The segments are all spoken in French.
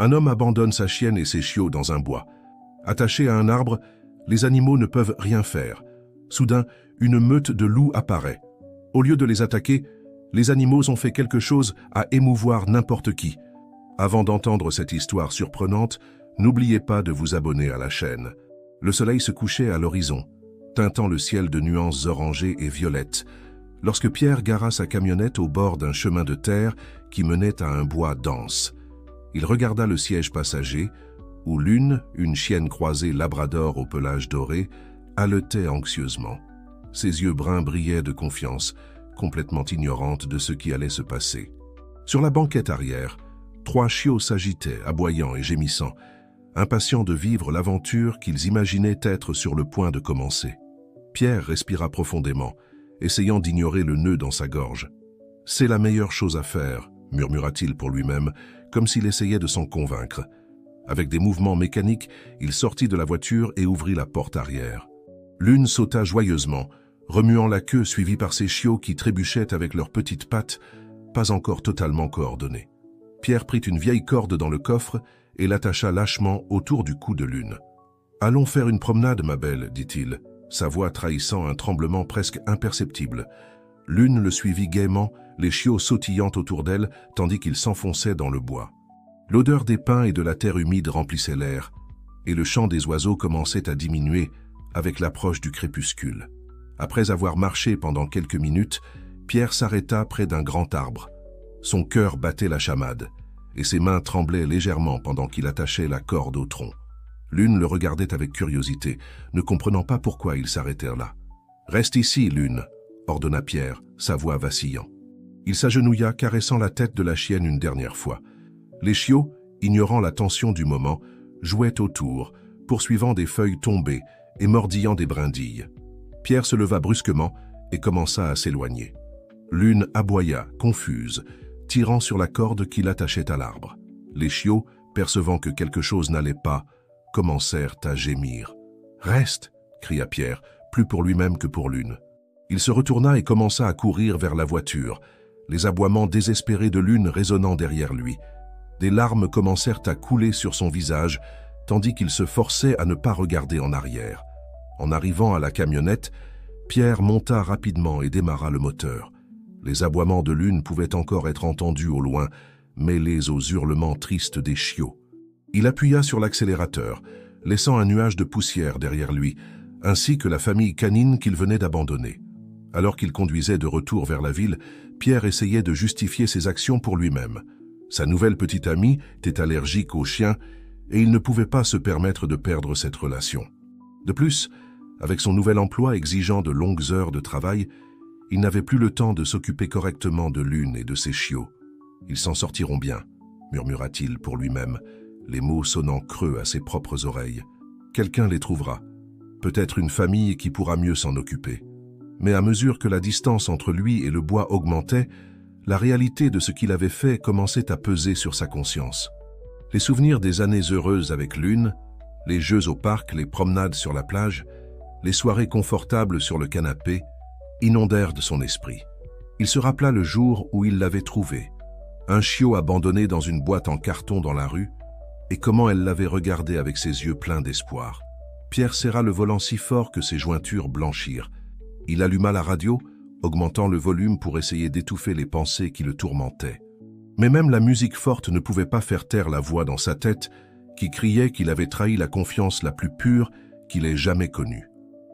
Un homme abandonne sa chienne et ses chiots dans un bois. Attachés à un arbre, les animaux ne peuvent rien faire. Soudain, une meute de loups apparaît. Au lieu de les attaquer, les animaux ont fait quelque chose à émouvoir n'importe qui. Avant d'entendre cette histoire surprenante, n'oubliez pas de vous abonner à la chaîne. Le soleil se couchait à l'horizon, teintant le ciel de nuances orangées et violettes, lorsque Pierre gara sa camionnette au bord d'un chemin de terre qui menait à un bois dense. Il regarda le siège passager, où Lune, une chienne croisée labrador au pelage doré, haletait anxieusement. Ses yeux bruns brillaient de confiance, complètement ignorante de ce qui allait se passer. Sur la banquette arrière, 3 chiots s'agitaient, aboyant et gémissant, impatients de vivre l'aventure qu'ils imaginaient être sur le point de commencer. Pierre respira profondément, essayant d'ignorer le nœud dans sa gorge. « C'est la meilleure chose à faire », murmura-t-il pour lui-même, comme s'il essayait de s'en convaincre. Avec des mouvements mécaniques, il sortit de la voiture et ouvrit la porte arrière. Lune sauta joyeusement, remuant la queue suivie par ses chiots qui trébuchaient avec leurs petites pattes, pas encore totalement coordonnées. Pierre prit une vieille corde dans le coffre et l'attacha lâchement autour du cou de Lune. « Allons faire une promenade, ma belle, dit-il, sa voix trahissant un tremblement presque imperceptible. Lune le suivit gaiement, les chiots sautillant autour d'elle, tandis qu'ils s'enfonçaient dans le bois. L'odeur des pins et de la terre humide remplissait l'air, et le chant des oiseaux commençait à diminuer avec l'approche du crépuscule. Après avoir marché pendant quelques minutes, Pierre s'arrêta près d'un grand arbre. Son cœur battait la chamade, et ses mains tremblaient légèrement pendant qu'il attachait la corde au tronc. Lune le regardait avec curiosité, ne comprenant pas pourquoi il s'arrêtait là. « Reste ici, Lune », ordonna Pierre, sa voix vacillant. Il s'agenouilla, caressant la tête de la chienne une dernière fois. Les chiots, ignorant la tension du moment, jouaient autour, poursuivant des feuilles tombées et mordillant des brindilles. Pierre se leva brusquement et commença à s'éloigner. Lune aboya, confuse, tirant sur la corde qui l'attachait à l'arbre. Les chiots, percevant que quelque chose n'allait pas, commencèrent à gémir. « Reste !» cria Pierre, plus pour lui-même que pour Lune. Il se retourna et commença à courir vers la voiture, les aboiements désespérés de Lune résonnant derrière lui. Des larmes commencèrent à couler sur son visage, tandis qu'il se forçait à ne pas regarder en arrière. En arrivant à la camionnette, Pierre monta rapidement et démarra le moteur. Les aboiements de Lune pouvaient encore être entendus au loin, mêlés aux hurlements tristes des chiots. Il appuya sur l'accélérateur, laissant un nuage de poussière derrière lui, ainsi que la famille canine qu'il venait d'abandonner. Alors qu'il conduisait de retour vers la ville, Pierre essayait de justifier ses actions pour lui-même. Sa nouvelle petite amie était allergique aux chiens et il ne pouvait pas se permettre de perdre cette relation. De plus, avec son nouvel emploi exigeant de longues heures de travail, il n'avait plus le temps de s'occuper correctement de Lune et de ses chiots. « Ils s'en sortiront bien », murmura-t-il pour lui-même, les mots sonnant creux à ses propres oreilles. « Quelqu'un les trouvera. Peut-être une famille qui pourra mieux s'en occuper. » Mais à mesure que la distance entre lui et le bois augmentait, la réalité de ce qu'il avait fait commençait à peser sur sa conscience. Les souvenirs des années heureuses avec Lune, les jeux au parc, les promenades sur la plage, les soirées confortables sur le canapé, inondèrent de son esprit. Il se rappela le jour où il l'avait trouvée, un chiot abandonné dans une boîte en carton dans la rue, et comment elle l'avait regardé avec ses yeux pleins d'espoir. Pierre serra le volant si fort que ses jointures blanchirent. Il alluma la radio, augmentant le volume pour essayer d'étouffer les pensées qui le tourmentaient. Mais même la musique forte ne pouvait pas faire taire la voix dans sa tête qui criait qu'il avait trahi la confiance la plus pure qu'il ait jamais connue.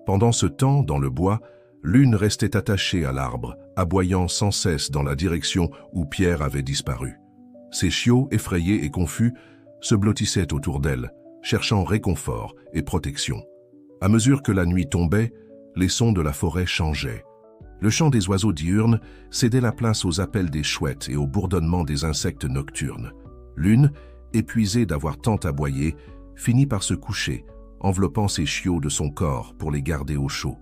Pendant ce temps, dans le bois, Lune restait attachée à l'arbre, aboyant sans cesse dans la direction où Pierre avait disparu. Ses chiots, effrayés et confus, se blottissaient autour d'elle, cherchant réconfort et protection. À mesure que la nuit tombait, les sons de la forêt changeaient. Le chant des oiseaux diurnes cédait la place aux appels des chouettes et au bourdonnement des insectes nocturnes. Lune, épuisée d'avoir tant aboyé, finit par se coucher, enveloppant ses chiots de son corps pour les garder au chaud.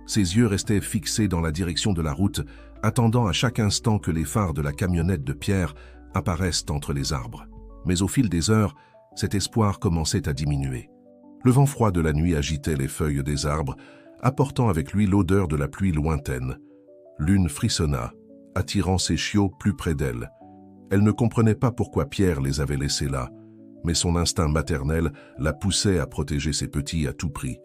Ses yeux restaient fixés dans la direction de la route, attendant à chaque instant que les phares de la camionnette de Pierre apparaissent entre les arbres. Mais au fil des heures, cet espoir commençait à diminuer. Le vent froid de la nuit agitait les feuilles des arbres, apportant avec lui l'odeur de la pluie lointaine. Lune frissonna, attirant ses chiots plus près d'elle. Elle ne comprenait pas pourquoi Pierre les avait laissés là, mais son instinct maternel la poussait à protéger ses petits à tout prix.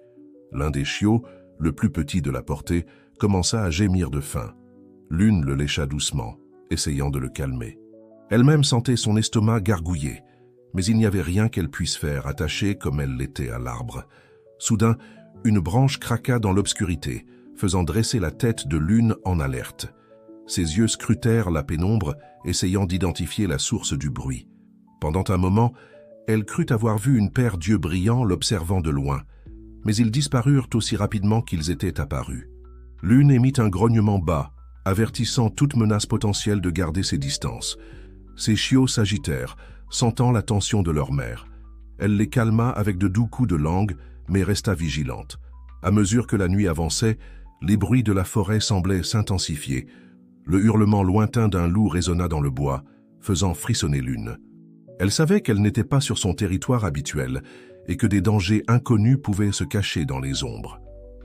L'un des chiots, le plus petit de la portée, commença à gémir de faim. Lune le lécha doucement, essayant de le calmer. Elle-même sentait son estomac gargouiller, mais il n'y avait rien qu'elle puisse faire, attachée comme elle l'était à l'arbre. Soudain, une branche craqua dans l'obscurité, faisant dresser la tête de Lune en alerte. Ses yeux scrutèrent la pénombre, essayant d'identifier la source du bruit. Pendant un moment, elle crut avoir vu une paire d'yeux brillants l'observant de loin, mais ils disparurent aussi rapidement qu'ils étaient apparus. Lune émit un grognement bas, avertissant toute menace potentielle de garder ses distances. Ses chiots s'agitèrent, sentant la tension de leur mère. Elle les calma avec de doux coups de langue, mais resta vigilante. À mesure que la nuit avançait, les bruits de la forêt semblaient s'intensifier. Le hurlement lointain d'un loup résonna dans le bois, faisant frissonner Lune. Elle savait qu'elle n'était pas sur son territoire habituel et que des dangers inconnus pouvaient se cacher dans les ombres.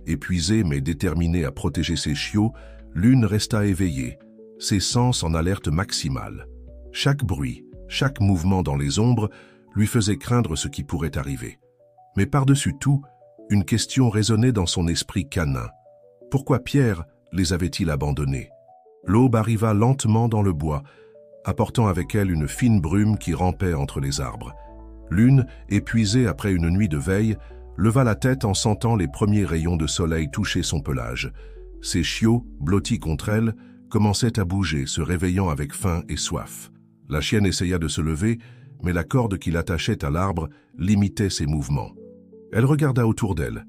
Épuisée mais déterminée à protéger ses chiots, Lune resta éveillée, ses sens en alerte maximale. Chaque bruit, chaque mouvement dans les ombres lui faisait craindre ce qui pourrait arriver. Mais par-dessus tout, une question résonnait dans son esprit canin. Pourquoi Pierre les avait-il abandonnés? L'aube arriva lentement dans le bois, apportant avec elle une fine brume qui rampait entre les arbres. Lune, épuisée après une nuit de veille, leva la tête en sentant les premiers rayons de soleil toucher son pelage. Ses chiots, blottis contre elle, commençaient à bouger, se réveillant avec faim et soif. La chienne essaya de se lever, mais la corde qui l'attachait à l'arbre limitait ses mouvements. Elle regarda autour d'elle,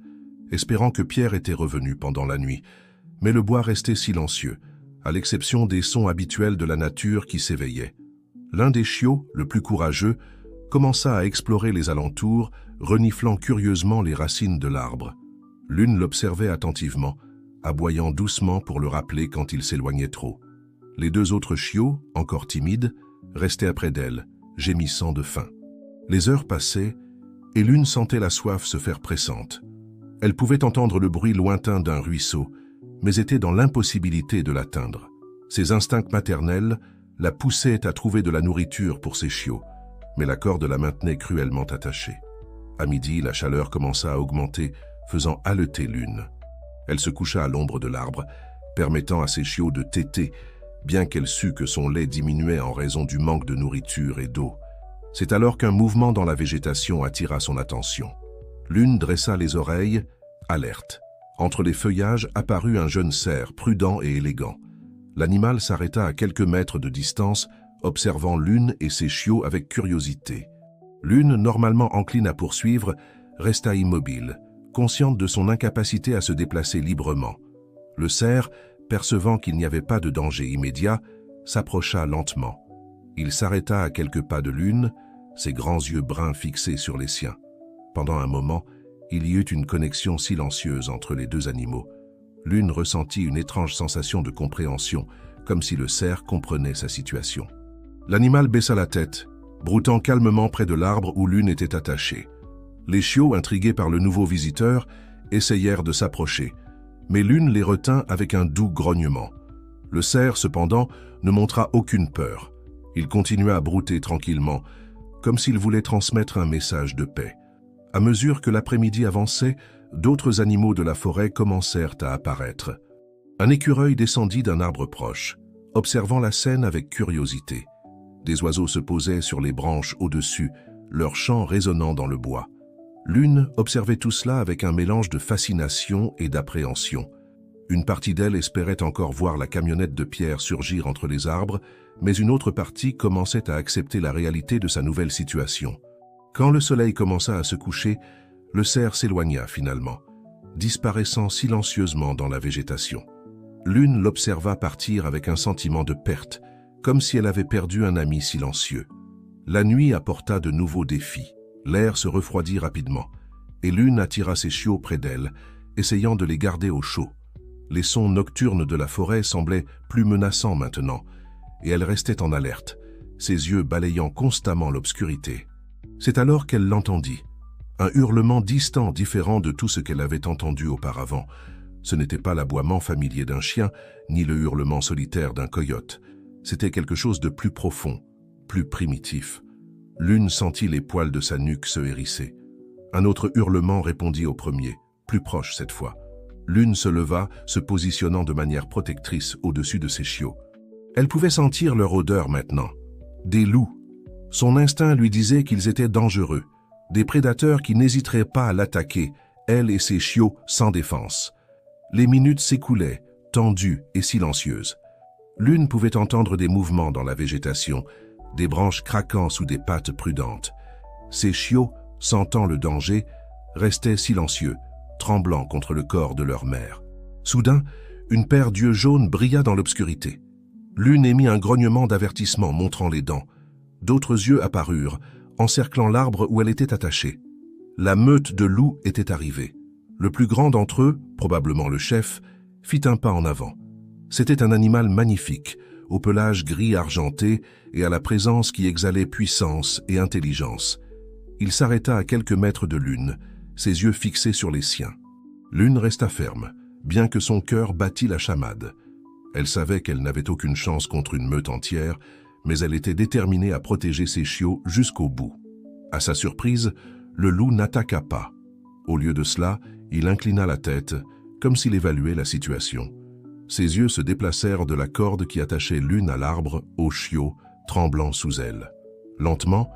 espérant que Pierre était revenu pendant la nuit, mais le bois restait silencieux, à l'exception des sons habituels de la nature qui s'éveillaient. L'un des chiots, le plus courageux, commença à explorer les alentours, reniflant curieusement les racines de l'arbre. Lune l'observait attentivement, aboyant doucement pour le rappeler quand il s'éloignait trop. Les deux autres chiots, encore timides, restaient près d'elle, gémissant de faim. Les heures passaient, et Lune sentait la soif se faire pressante. Elle pouvait entendre le bruit lointain d'un ruisseau, mais était dans l'impossibilité de l'atteindre. Ses instincts maternels la poussaient à trouver de la nourriture pour ses chiots, mais la corde la maintenait cruellement attachée. À midi, la chaleur commença à augmenter, faisant haleter Lune. Elle se coucha à l'ombre de l'arbre, permettant à ses chiots de téter, bien qu'elle sût que son lait diminuait en raison du manque de nourriture et d'eau. C'est alors qu'un mouvement dans la végétation attira son attention. Lune dressa les oreilles, alerte. Entre les feuillages apparut un jeune cerf, prudent et élégant. L'animal s'arrêta à quelques mètres de distance, observant Lune et ses chiots avec curiosité. Lune, normalement encline à poursuivre, resta immobile, consciente de son incapacité à se déplacer librement. Le cerf, percevant qu'il n'y avait pas de danger immédiat, s'approcha lentement. Il s'arrêta à quelques pas de Lune, ses grands yeux bruns fixés sur les siens. Pendant un moment, il y eut une connexion silencieuse entre les deux animaux. Lune ressentit une étrange sensation de compréhension, comme si le cerf comprenait sa situation. L'animal baissa la tête, broutant calmement près de l'arbre où Lune était attachée. Les chiots, intrigués par le nouveau visiteur, essayèrent de s'approcher, mais Lune les retint avec un doux grognement. Le cerf, cependant, ne montra aucune peur. Il continua à brouter tranquillement, comme s'il voulait transmettre un message de paix. À mesure que l'après-midi avançait, d'autres animaux de la forêt commencèrent à apparaître. Un écureuil descendit d'un arbre proche, observant la scène avec curiosité. Des oiseaux se posaient sur les branches au-dessus, leur chant résonnant dans le bois. Lune observait tout cela avec un mélange de fascination et d'appréhension. Une partie d'elle espérait encore voir la camionnette de Pierre surgir entre les arbres, mais une autre partie commençait à accepter la réalité de sa nouvelle situation. Quand le soleil commença à se coucher, le cerf s'éloigna finalement, disparaissant silencieusement dans la végétation. Lune l'observa partir avec un sentiment de perte, comme si elle avait perdu un ami silencieux. La nuit apporta de nouveaux défis. L'air se refroidit rapidement, et Lune attira ses chiots près d'elle, essayant de les garder au chaud. Les sons nocturnes de la forêt semblaient plus menaçants maintenant, et elle restait en alerte, ses yeux balayant constamment l'obscurité. C'est alors qu'elle l'entendit. Un hurlement distant, différent de tout ce qu'elle avait entendu auparavant. Ce n'était pas l'aboiement familier d'un chien, ni le hurlement solitaire d'un coyote. C'était quelque chose de plus profond, plus primitif. Lune sentit les poils de sa nuque se hérisser. Un autre hurlement répondit au premier, plus proche cette fois. Lune se leva, se positionnant de manière protectrice au-dessus de ses chiots. Elle pouvait sentir leur odeur maintenant. Des loups. Son instinct lui disait qu'ils étaient dangereux, des prédateurs qui n'hésiteraient pas à l'attaquer, elle et ses chiots sans défense. Les minutes s'écoulaient, tendues et silencieuses. Lune pouvait entendre des mouvements dans la végétation, des branches craquant sous des pattes prudentes. Ses chiots, sentant le danger, restaient silencieux, tremblant contre le corps de leur mère. Soudain, une paire d'yeux jaunes brilla dans l'obscurité. Lune émit un grognement d'avertissement montrant les dents. D'autres yeux apparurent, encerclant l'arbre où elle était attachée. La meute de loups était arrivée. Le plus grand d'entre eux, probablement le chef, fit un pas en avant. C'était un animal magnifique, au pelage gris argenté et à la présence qui exhalait puissance et intelligence. Il s'arrêta à quelques mètres de Lune, ses yeux fixés sur les siens. Lune resta ferme, bien que son cœur battît la chamade. Elle savait qu'elle n'avait aucune chance contre une meute entière, mais elle était déterminée à protéger ses chiots jusqu'au bout. À sa surprise, le loup n'attaqua pas. Au lieu de cela, il inclina la tête, comme s'il évaluait la situation. Ses yeux se déplacèrent de la corde qui attachait Lune à l'arbre au chiot, tremblant sous elle. Lentement,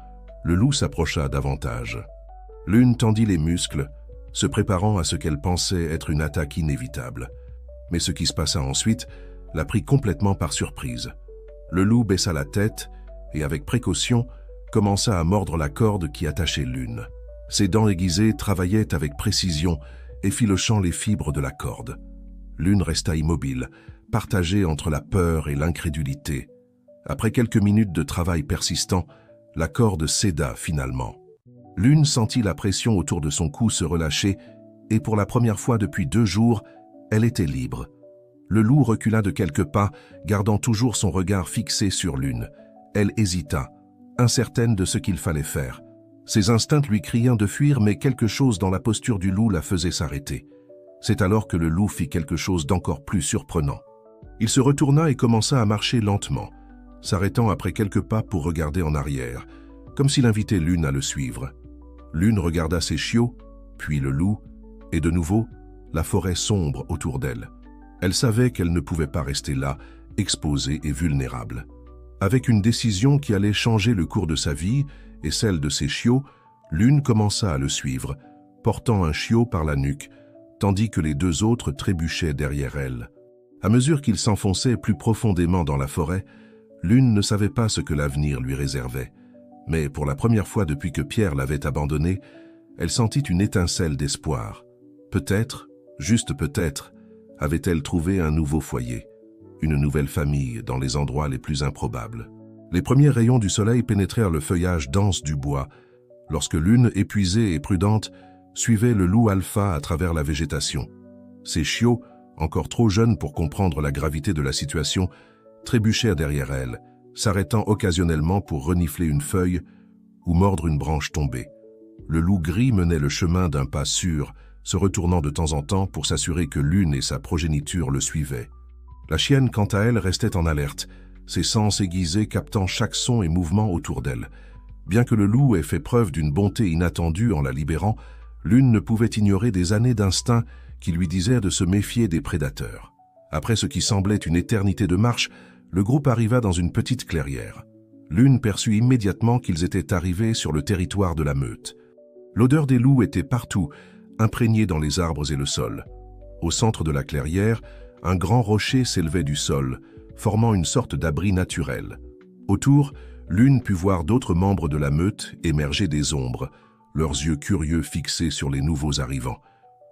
le loup s'approcha davantage. Lune tendit les muscles, se préparant à ce qu'elle pensait être une attaque inévitable. Mais ce qui se passa ensuite la prit complètement par surprise. Le loup baissa la tête et, avec précaution, commença à mordre la corde qui attachait Lune. Ses dents aiguisées travaillaient avec précision, effilochant les fibres de la corde. Lune resta immobile, partagée entre la peur et l'incrédulité. Après quelques minutes de travail persistant, la corde céda finalement. Lune sentit la pression autour de son cou se relâcher et pour la première fois depuis 2 jours, elle était libre. Le loup recula de quelques pas, gardant toujours son regard fixé sur Lune. Elle hésita, incertaine de ce qu'il fallait faire. Ses instincts lui criaient de fuir, mais quelque chose dans la posture du loup la faisait s'arrêter. C'est alors que le loup fit quelque chose d'encore plus surprenant. Il se retourna et commença à marcher lentement, s'arrêtant après quelques pas pour regarder en arrière, comme s'il invitait Lune à le suivre. Lune regarda ses chiots, puis le loup, et de nouveau, la forêt sombre autour d'elle. Elle savait qu'elle ne pouvait pas rester là, exposée et vulnérable. Avec une décision qui allait changer le cours de sa vie et celle de ses chiots, Lune commença à le suivre, portant un chiot par la nuque, tandis que les 2 autres trébuchaient derrière elle. À mesure qu'il s'enfonçait plus profondément dans la forêt, Lune ne savait pas ce que l'avenir lui réservait. Mais pour la première fois depuis que Pierre l'avait abandonnée, elle sentit une étincelle d'espoir. Peut-être, juste peut-être, avait-elle trouvé un nouveau foyer, une nouvelle famille dans les endroits les plus improbables. Les premiers rayons du soleil pénétrèrent le feuillage dense du bois, lorsque Lune, épuisée et prudente, suivait le loup alpha à travers la végétation. Ses chiots, encore trop jeunes pour comprendre la gravité de la situation, trébuchèrent derrière elle, s'arrêtant occasionnellement pour renifler une feuille ou mordre une branche tombée. Le loup gris menait le chemin d'un pas sûr, se retournant de temps en temps pour s'assurer que Lune et sa progéniture le suivaient. La chienne, quant à elle, restait en alerte, ses sens aiguisés captant chaque son et mouvement autour d'elle. Bien que le loup ait fait preuve d'une bonté inattendue en la libérant, Lune ne pouvait ignorer des années d'instinct qui lui disaient de se méfier des prédateurs. Après ce qui semblait une éternité de marche, le groupe arriva dans une petite clairière. Lune perçut immédiatement qu'ils étaient arrivés sur le territoire de la meute. L'odeur des loups était partout, imprégnée dans les arbres et le sol. Au centre de la clairière, un grand rocher s'élevait du sol, formant une sorte d'abri naturel. Autour, Lune put voir d'autres membres de la meute émerger des ombres, leurs yeux curieux fixés sur les nouveaux arrivants.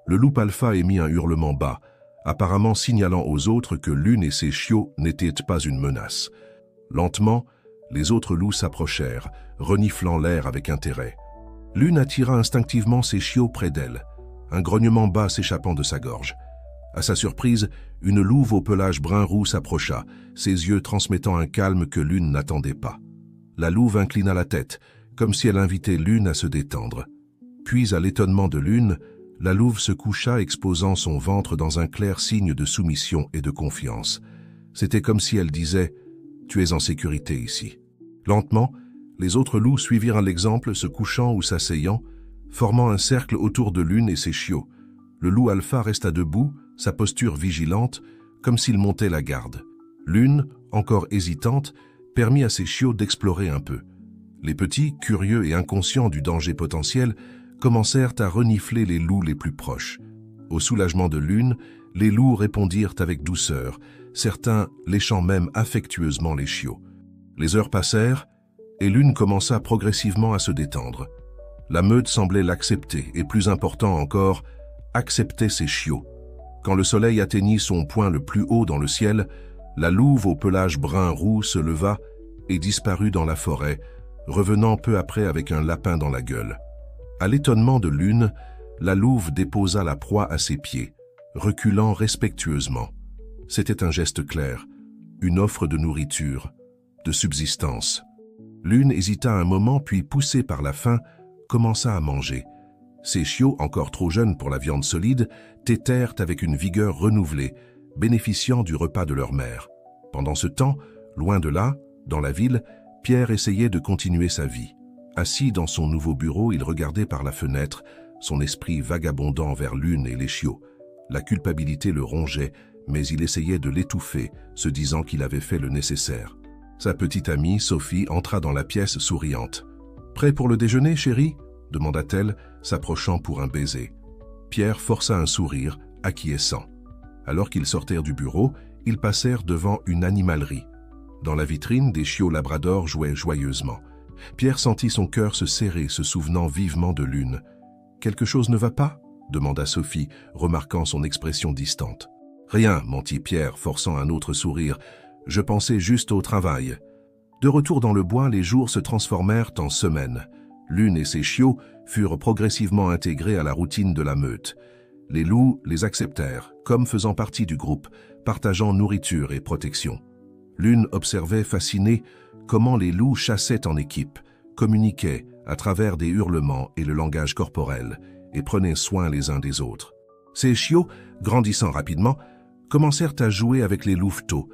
Le loup alpha émit un hurlement bas, apparemment signalant aux autres que Lune et ses chiots n'étaient pas une menace. Lentement, les autres loups s'approchèrent, reniflant l'air avec intérêt. Lune attira instinctivement ses chiots près d'elle, un grognement bas s'échappant de sa gorge. À sa surprise, une louve au pelage brun-roux s'approcha, ses yeux transmettant un calme que Lune n'attendait pas. La louve inclina la tête, comme si elle invitait Lune à se détendre. Puis, à l'étonnement de Lune, la louve se coucha, exposant son ventre dans un clair signe de soumission et de confiance. C'était comme si elle disait « Tu es en sécurité ici ». Lentement, Les autres loups suivirent l'exemple, se couchant ou s'asseyant, formant un cercle autour de Lune et ses chiots. Le loup alpha resta debout, sa posture vigilante, comme s'il montait la garde. Lune, encore hésitante, permit à ses chiots d'explorer un peu. Les petits, curieux et inconscients du danger potentiel, commencèrent à renifler les loups les plus proches. Au soulagement de Lune, les loups répondirent avec douceur, certains léchant même affectueusement les chiots. Les heures passèrent, et Lune commença progressivement à se détendre. La meute semblait l'accepter, et plus important encore, acceptait ses chiots. Quand le soleil atteignit son point le plus haut dans le ciel, la louve au pelage brun-roux se leva et disparut dans la forêt, revenant peu après avec un lapin dans la gueule. À l'étonnement de Lune, la louve déposa la proie à ses pieds, reculant respectueusement. C'était un geste clair, une offre de nourriture, de subsistance. Lune hésita un moment, puis, poussée par la faim, commença à manger. Ses chiots, encore trop jeunes pour la viande solide, tétèrent avec une vigueur renouvelée, bénéficiant du repas de leur mère. Pendant ce temps, loin de là, dans la ville, Pierre essayait de continuer sa vie. Assis dans son nouveau bureau, il regardait par la fenêtre, son esprit vagabondant vers Lune et les chiots. La culpabilité le rongeait, mais il essayait de l'étouffer, se disant qu'il avait fait le nécessaire. Sa petite amie, Sophie, entra dans la pièce souriante. « Prêt pour le déjeuner, chérie ?» demanda-t-elle, s'approchant pour un baiser. Pierre força un sourire, acquiesçant. Alors qu'ils sortirent du bureau, ils passèrent devant une animalerie. Dans la vitrine, des chiots labradors jouaient joyeusement. Pierre sentit son cœur se serrer, se souvenant vivement de Lune. « Quelque chose ne va pas ?» demanda Sophie, remarquant son expression distante. « Rien, mentit Pierre, forçant un autre sourire. « Je pensais juste au travail. » De retour dans le bois, les jours se transformèrent en semaines. Lune et ses chiots furent progressivement intégrés à la routine de la meute. Les loups les acceptèrent, comme faisant partie du groupe, partageant nourriture et protection. Lune observait fascinée comment les loups chassaient en équipe, communiquaient à travers des hurlements et le langage corporel, et prenaient soin les uns des autres. Ces chiots, grandissant rapidement, commencèrent à jouer avec les louveteaux,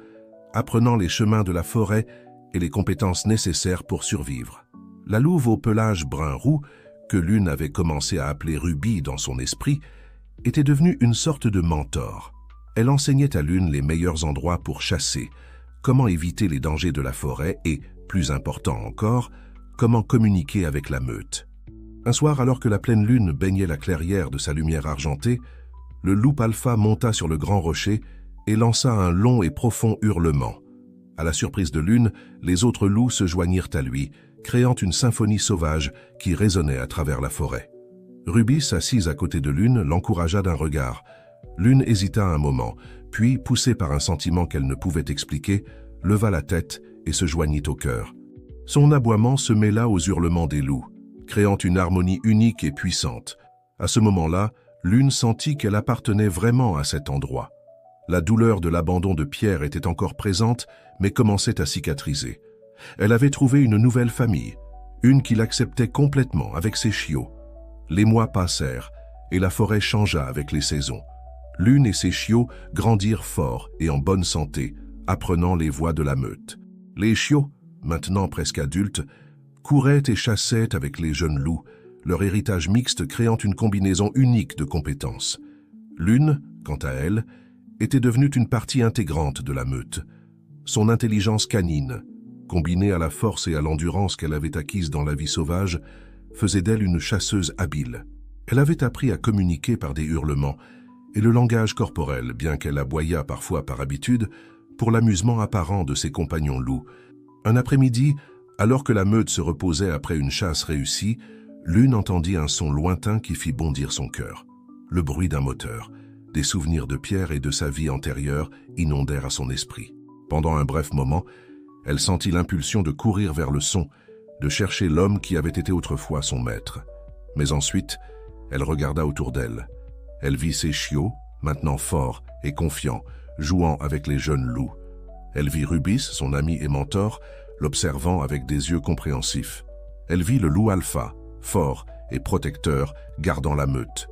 apprenant les chemins de la forêt et les compétences nécessaires pour survivre. La louve au pelage brun-roux, que Lune avait commencé à appeler Ruby dans son esprit, était devenue une sorte de mentor. Elle enseignait à Lune les meilleurs endroits pour chasser, comment éviter les dangers de la forêt et, plus important encore, comment communiquer avec la meute. Un soir, alors que la pleine lune baignait la clairière de sa lumière argentée, le loup alpha monta sur le grand rocher et lança un long et profond hurlement. À la surprise de Lune, les autres loups se joignirent à lui, créant une symphonie sauvage qui résonnait à travers la forêt. Rubis, assise à côté de Lune, l'encouragea d'un regard. Lune hésita un moment, puis, poussée par un sentiment qu'elle ne pouvait expliquer, leva la tête et se joignit au cœur. Son aboiement se mêla aux hurlements des loups, créant une harmonie unique et puissante. À ce moment-là, Lune sentit qu'elle appartenait vraiment à cet endroit. La douleur de l'abandon de Pierre était encore présente, mais commençait à cicatriser. Elle avait trouvé une nouvelle famille, une qui l'acceptait complètement avec ses chiots. Les mois passèrent, et la forêt changea avec les saisons. Lune et ses chiots grandirent forts et en bonne santé, apprenant les voies de la meute. Les chiots, maintenant presque adultes, couraient et chassaient avec les jeunes loups, leur héritage mixte créant une combinaison unique de compétences. Lune, quant à elle, était devenue une partie intégrante de la meute. Son intelligence canine, combinée à la force et à l'endurance qu'elle avait acquise dans la vie sauvage, faisait d'elle une chasseuse habile. Elle avait appris à communiquer par des hurlements et le langage corporel, bien qu'elle aboyât parfois par habitude, pour l'amusement apparent de ses compagnons loups. Un après-midi, alors que la meute se reposait après une chasse réussie, Lune entendit un son lointain qui fit bondir son cœur. Le bruit d'un moteur. Des souvenirs de Pierre et de sa vie antérieure inondèrent à son esprit. Pendant un bref moment, elle sentit l'impulsion de courir vers le son, de chercher l'homme qui avait été autrefois son maître. Mais ensuite, elle regarda autour d'elle. Elle vit ses chiots, maintenant forts et confiants, jouant avec les jeunes loups. Elle vit Rubis, son ami et mentor, l'observant avec des yeux compréhensifs. Elle vit le loup alpha, fort et protecteur, gardant la meute.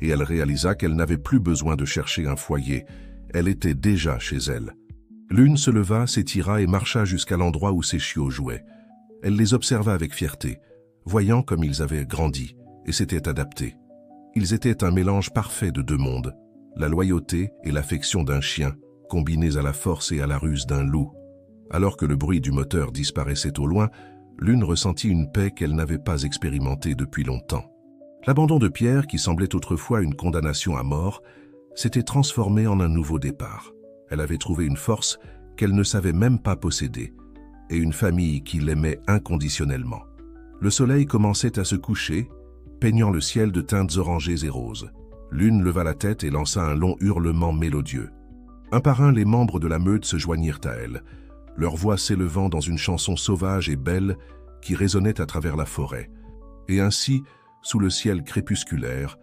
Et elle réalisa qu'elle n'avait plus besoin de chercher un foyer. Elle était déjà chez elle. Lune se leva, s'étira et marcha jusqu'à l'endroit où ses chiots jouaient. Elle les observa avec fierté, voyant comme ils avaient grandi et s'étaient adaptés. Ils étaient un mélange parfait de deux mondes, la loyauté et l'affection d'un chien, combinés à la force et à la ruse d'un loup. Alors que le bruit du moteur disparaissait au loin, Lune ressentit une paix qu'elle n'avait pas expérimentée depuis longtemps. L'abandon de Pierre, qui semblait autrefois une condamnation à mort, s'était transformé en un nouveau départ. Elle avait trouvé une force qu'elle ne savait même pas posséder, et une famille qui l'aimait inconditionnellement. Le soleil commençait à se coucher, peignant le ciel de teintes orangées et roses. Lune leva la tête et lança un long hurlement mélodieux. Un par un, les membres de la meute se joignirent à elle, leur voix s'élevant dans une chanson sauvage et belle qui résonnait à travers la forêt. Et ainsi, sous le ciel crépusculaire,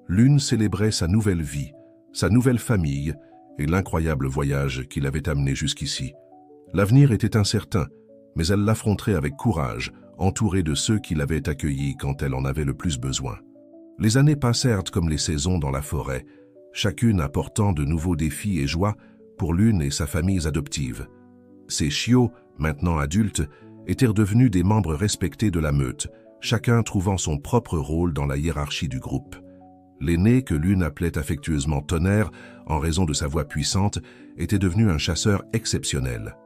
Lune célébrait sa nouvelle vie, sa nouvelle famille et l'incroyable voyage qui l'avait amenée jusqu'ici. L'avenir était incertain, mais elle l'affronterait avec courage, entourée de ceux qui l'avaient accueillie quand elle en avait le plus besoin. Les années passèrent comme les saisons dans la forêt, chacune apportant de nouveaux défis et joies pour Lune et sa famille adoptive. Ces chiots, maintenant adultes, étaient devenus des membres respectés de la meute, chacun trouvant son propre rôle dans la hiérarchie du groupe. L'aîné, que Lune appelait affectueusement Tonnerre, en raison de sa voix puissante, était devenu un chasseur exceptionnel.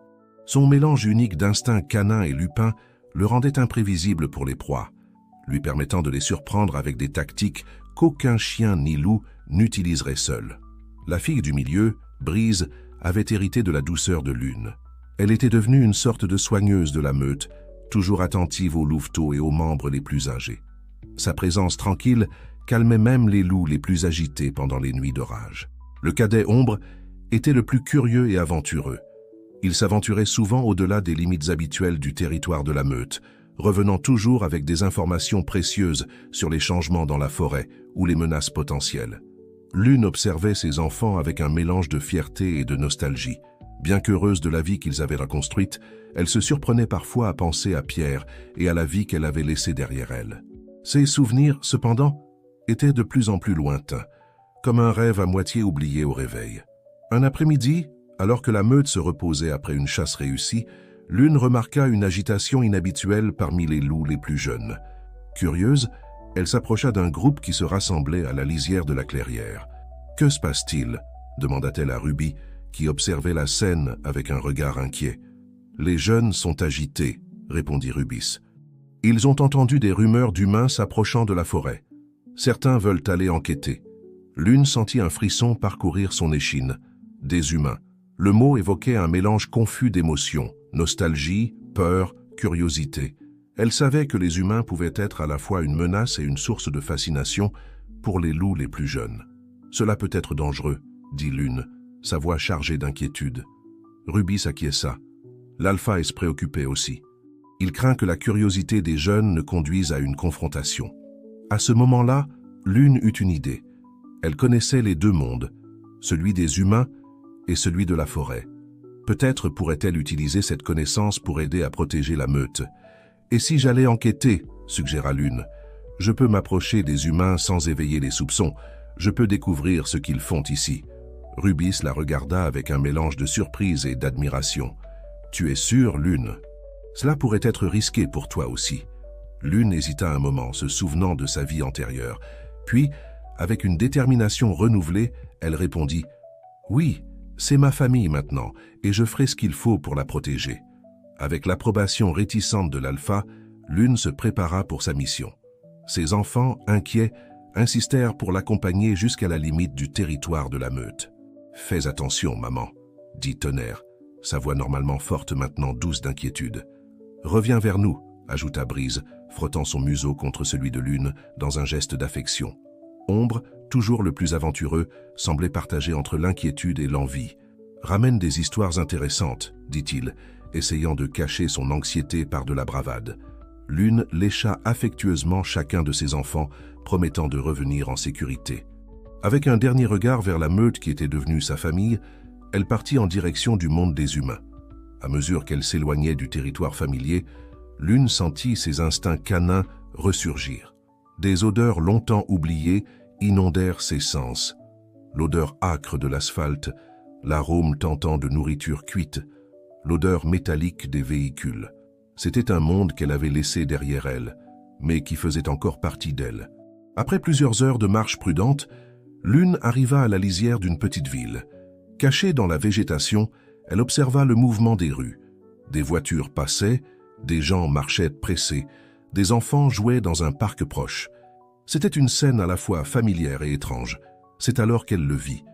Son mélange unique d'instincts canins et lupins le rendait imprévisible pour les proies, lui permettant de les surprendre avec des tactiques qu'aucun chien ni loup n'utiliserait seul. La fille du milieu, Brise, avait hérité de la douceur de Lune. Elle était devenue une sorte de soigneuse de la meute, toujours attentive aux louveteaux et aux membres les plus âgés. Sa présence tranquille calmait même les loups les plus agités pendant les nuits d'orage. Le cadet Ombre était le plus curieux et aventureux. Il s'aventurait souvent au-delà des limites habituelles du territoire de la meute, revenant toujours avec des informations précieuses sur les changements dans la forêt ou les menaces potentielles. Lune observait ses enfants avec un mélange de fierté et de nostalgie. Bien qu'heureuse de la vie qu'ils avaient reconstruite, elle se surprenait parfois à penser à Pierre et à la vie qu'elle avait laissée derrière elle. Ses souvenirs, cependant, étaient de plus en plus lointains, comme un rêve à moitié oublié au réveil. Un après-midi, alors que la meute se reposait après une chasse réussie, Lune remarqua une agitation inhabituelle parmi les loups les plus jeunes. Curieuse, elle s'approcha d'un groupe qui se rassemblait à la lisière de la clairière. « Que se passe-t-il » demanda-t-elle à Ruby, qui observait la scène avec un regard inquiet. « Les jeunes sont agités » répondit Rubis. « Ils ont entendu des rumeurs d'humains s'approchant de la forêt. Certains veulent aller enquêter. » Lune sentit un frisson parcourir son échine. Des humains. Le mot évoquait un mélange confus d'émotions, nostalgie, peur, curiosité. Elle savait que les humains pouvaient être à la fois une menace et une source de fascination pour les loups les plus jeunes. « Cela peut être dangereux », dit Lune, sa voix chargée d'inquiétude. Rubis acquiesça. L'alpha est préoccupé aussi. Il craint que la curiosité des jeunes ne conduise à une confrontation. À ce moment-là, Lune eut une idée. Elle connaissait les deux mondes, celui des humains et celui de la forêt. Peut-être pourrait-elle utiliser cette connaissance pour aider à protéger la meute. « Et si j'allais enquêter » suggéra Lune. « Je peux m'approcher des humains sans éveiller les soupçons. Je peux découvrir ce qu'ils font ici. » Rubis la regarda avec un mélange de surprise et d'admiration. « Tu es sûre, Lune ? Cela pourrait être risqué pour toi aussi. » Lune hésita un moment, se souvenant de sa vie antérieure. Puis, avec une détermination renouvelée, elle répondit « Oui, c'est ma famille maintenant, et je ferai ce qu'il faut pour la protéger. » Avec l'approbation réticente de l'alpha, Lune se prépara pour sa mission. Ses enfants, inquiets, insistèrent pour l'accompagner jusqu'à la limite du territoire de la meute. « Fais attention, maman, » dit Tonnerre, sa voix normalement forte maintenant douce d'inquiétude. « Reviens vers nous, » ajouta Brise, frottant son museau contre celui de Lune dans un geste d'affection. Ombre, toujours le plus aventureux, semblait partager entre l'inquiétude et l'envie. « Ramène des histoires intéressantes, » dit-il, essayant de cacher son anxiété par de la bravade. Lune lécha affectueusement chacun de ses enfants, promettant de revenir en sécurité. Avec un dernier regard vers la meute qui était devenue sa famille, elle partit en direction du monde des humains. À mesure qu'elle s'éloignait du territoire familier, Lune sentit ses instincts canins ressurgir. Des odeurs longtemps oubliées inondèrent ses sens. L'odeur âcre de l'asphalte, l'arôme tentant de nourriture cuite, l'odeur métallique des véhicules. C'était un monde qu'elle avait laissé derrière elle, mais qui faisait encore partie d'elle. Après plusieurs heures de marche prudente, Lune arriva à la lisière d'une petite ville. Cachée dans la végétation, elle observa le mouvement des rues. Des voitures passaient, des gens marchaient pressés, des enfants jouaient dans un parc proche. C'était une scène à la fois familière et étrange. C'est alors qu'elle le vit.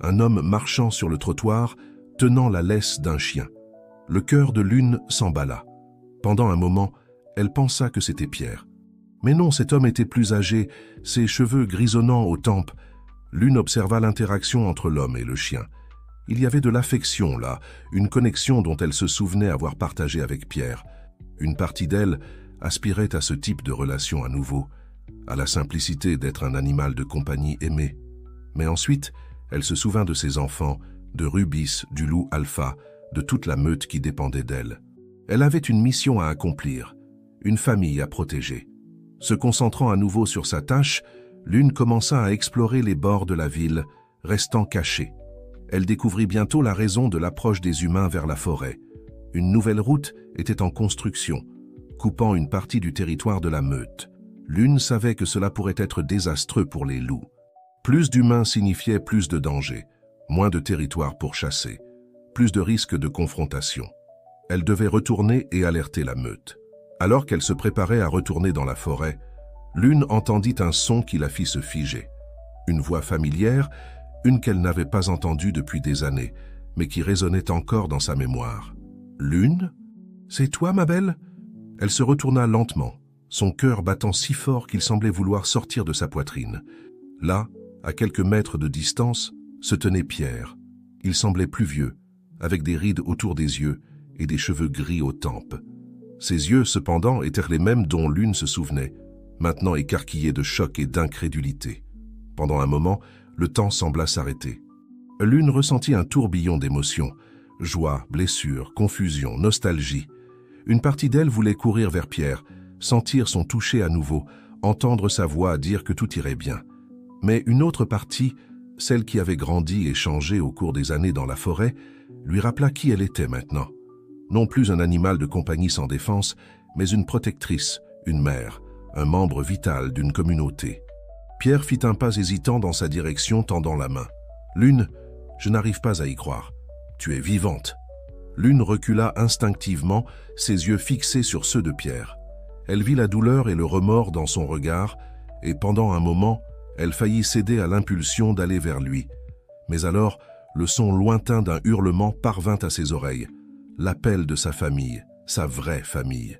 Un homme marchant sur le trottoir, tenant la laisse d'un chien. Le cœur de Lune s'emballa. Pendant un moment, elle pensa que c'était Pierre. Mais non, cet homme était plus âgé, ses cheveux grisonnants aux tempes. Lune observa l'interaction entre l'homme et le chien. Il y avait de l'affection là, une connexion dont elle se souvenait avoir partagé avec Pierre. Une partie d'elle aspirait à ce type de relation à nouveau, à la simplicité d'être un animal de compagnie aimé. Mais ensuite, elle se souvint de ses enfants, de Rubis, du loup Alpha, de toute la meute qui dépendait d'elle. Elle avait une mission à accomplir, une famille à protéger. Se concentrant à nouveau sur sa tâche, Lune commença à explorer les bords de la ville, restant cachée. Elle découvrit bientôt la raison de l'approche des humains vers la forêt. Une nouvelle route était en construction, coupant une partie du territoire de la meute. Lune savait que cela pourrait être désastreux pour les loups. Plus d'humains signifiait plus de danger, moins de territoire pour chasser, plus de risques de confrontation. Elle devait retourner et alerter la meute. Alors qu'elle se préparait à retourner dans la forêt, Lune entendit un son qui la fit se figer. Une voix familière, une qu'elle n'avait pas entendue depuis des années, mais qui résonnait encore dans sa mémoire. « Lune ? C'est toi, ma belle ?» Elle se retourna lentement, son cœur battant si fort qu'il semblait vouloir sortir de sa poitrine. Là, à quelques mètres de distance, se tenait Pierre. Il semblait plus vieux, avec des rides autour des yeux et des cheveux gris aux tempes. Ses yeux, cependant, étaient les mêmes dont Lune se souvenait, maintenant écarquillés de choc et d'incrédulité. Pendant un moment, le temps sembla s'arrêter. Lune ressentit un tourbillon d'émotions, joie, blessure, confusion, nostalgie. Une partie d'elle voulait courir vers Pierre, sentir son toucher à nouveau, entendre sa voix dire que tout irait bien. Mais une autre partie, celle qui avait grandi et changé au cours des années dans la forêt, lui rappela qui elle était maintenant. Non plus un animal de compagnie sans défense, mais une protectrice, une mère, un membre vital d'une communauté. Pierre fit un pas hésitant dans sa direction, tendant la main. « Lune, je n'arrive pas à y croire. Tu es vivante. » Lune recula instinctivement, ses yeux fixés sur ceux de Pierre. Elle vit la douleur et le remords dans son regard, et pendant un moment, elle faillit céder à l'impulsion d'aller vers lui. Mais alors, le son lointain d'un hurlement parvint à ses oreilles. L'appel de sa famille, sa vraie famille.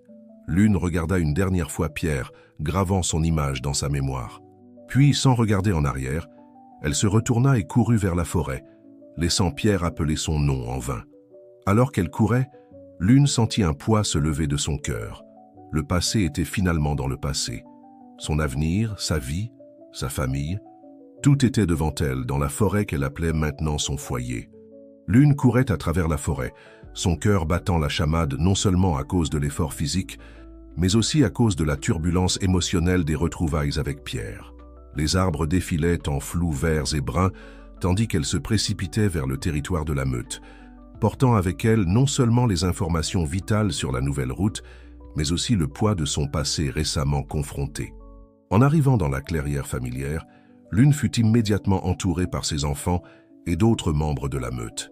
Lune regarda une dernière fois Pierre, gravant son image dans sa mémoire. Puis, sans regarder en arrière, elle se retourna et courut vers la forêt, laissant Pierre appeler son nom en vain. Alors qu'elle courait, Lune sentit un poids se lever de son cœur. Le passé était finalement dans le passé. Son avenir, sa vie, sa famille, tout était devant elle dans la forêt qu'elle appelait maintenant son foyer. Lune courait à travers la forêt, son cœur battant la chamade non seulement à cause de l'effort physique, mais aussi à cause de la turbulence émotionnelle des retrouvailles avec Pierre. Les arbres défilaient en flous verts et bruns, tandis qu'elle se précipitait vers le territoire de la meute, portant avec elle non seulement les informations vitales sur la nouvelle route, mais aussi le poids de son passé récemment confronté. En arrivant dans la clairière familière, Lune fut immédiatement entourée par ses enfants et d'autres membres de la meute.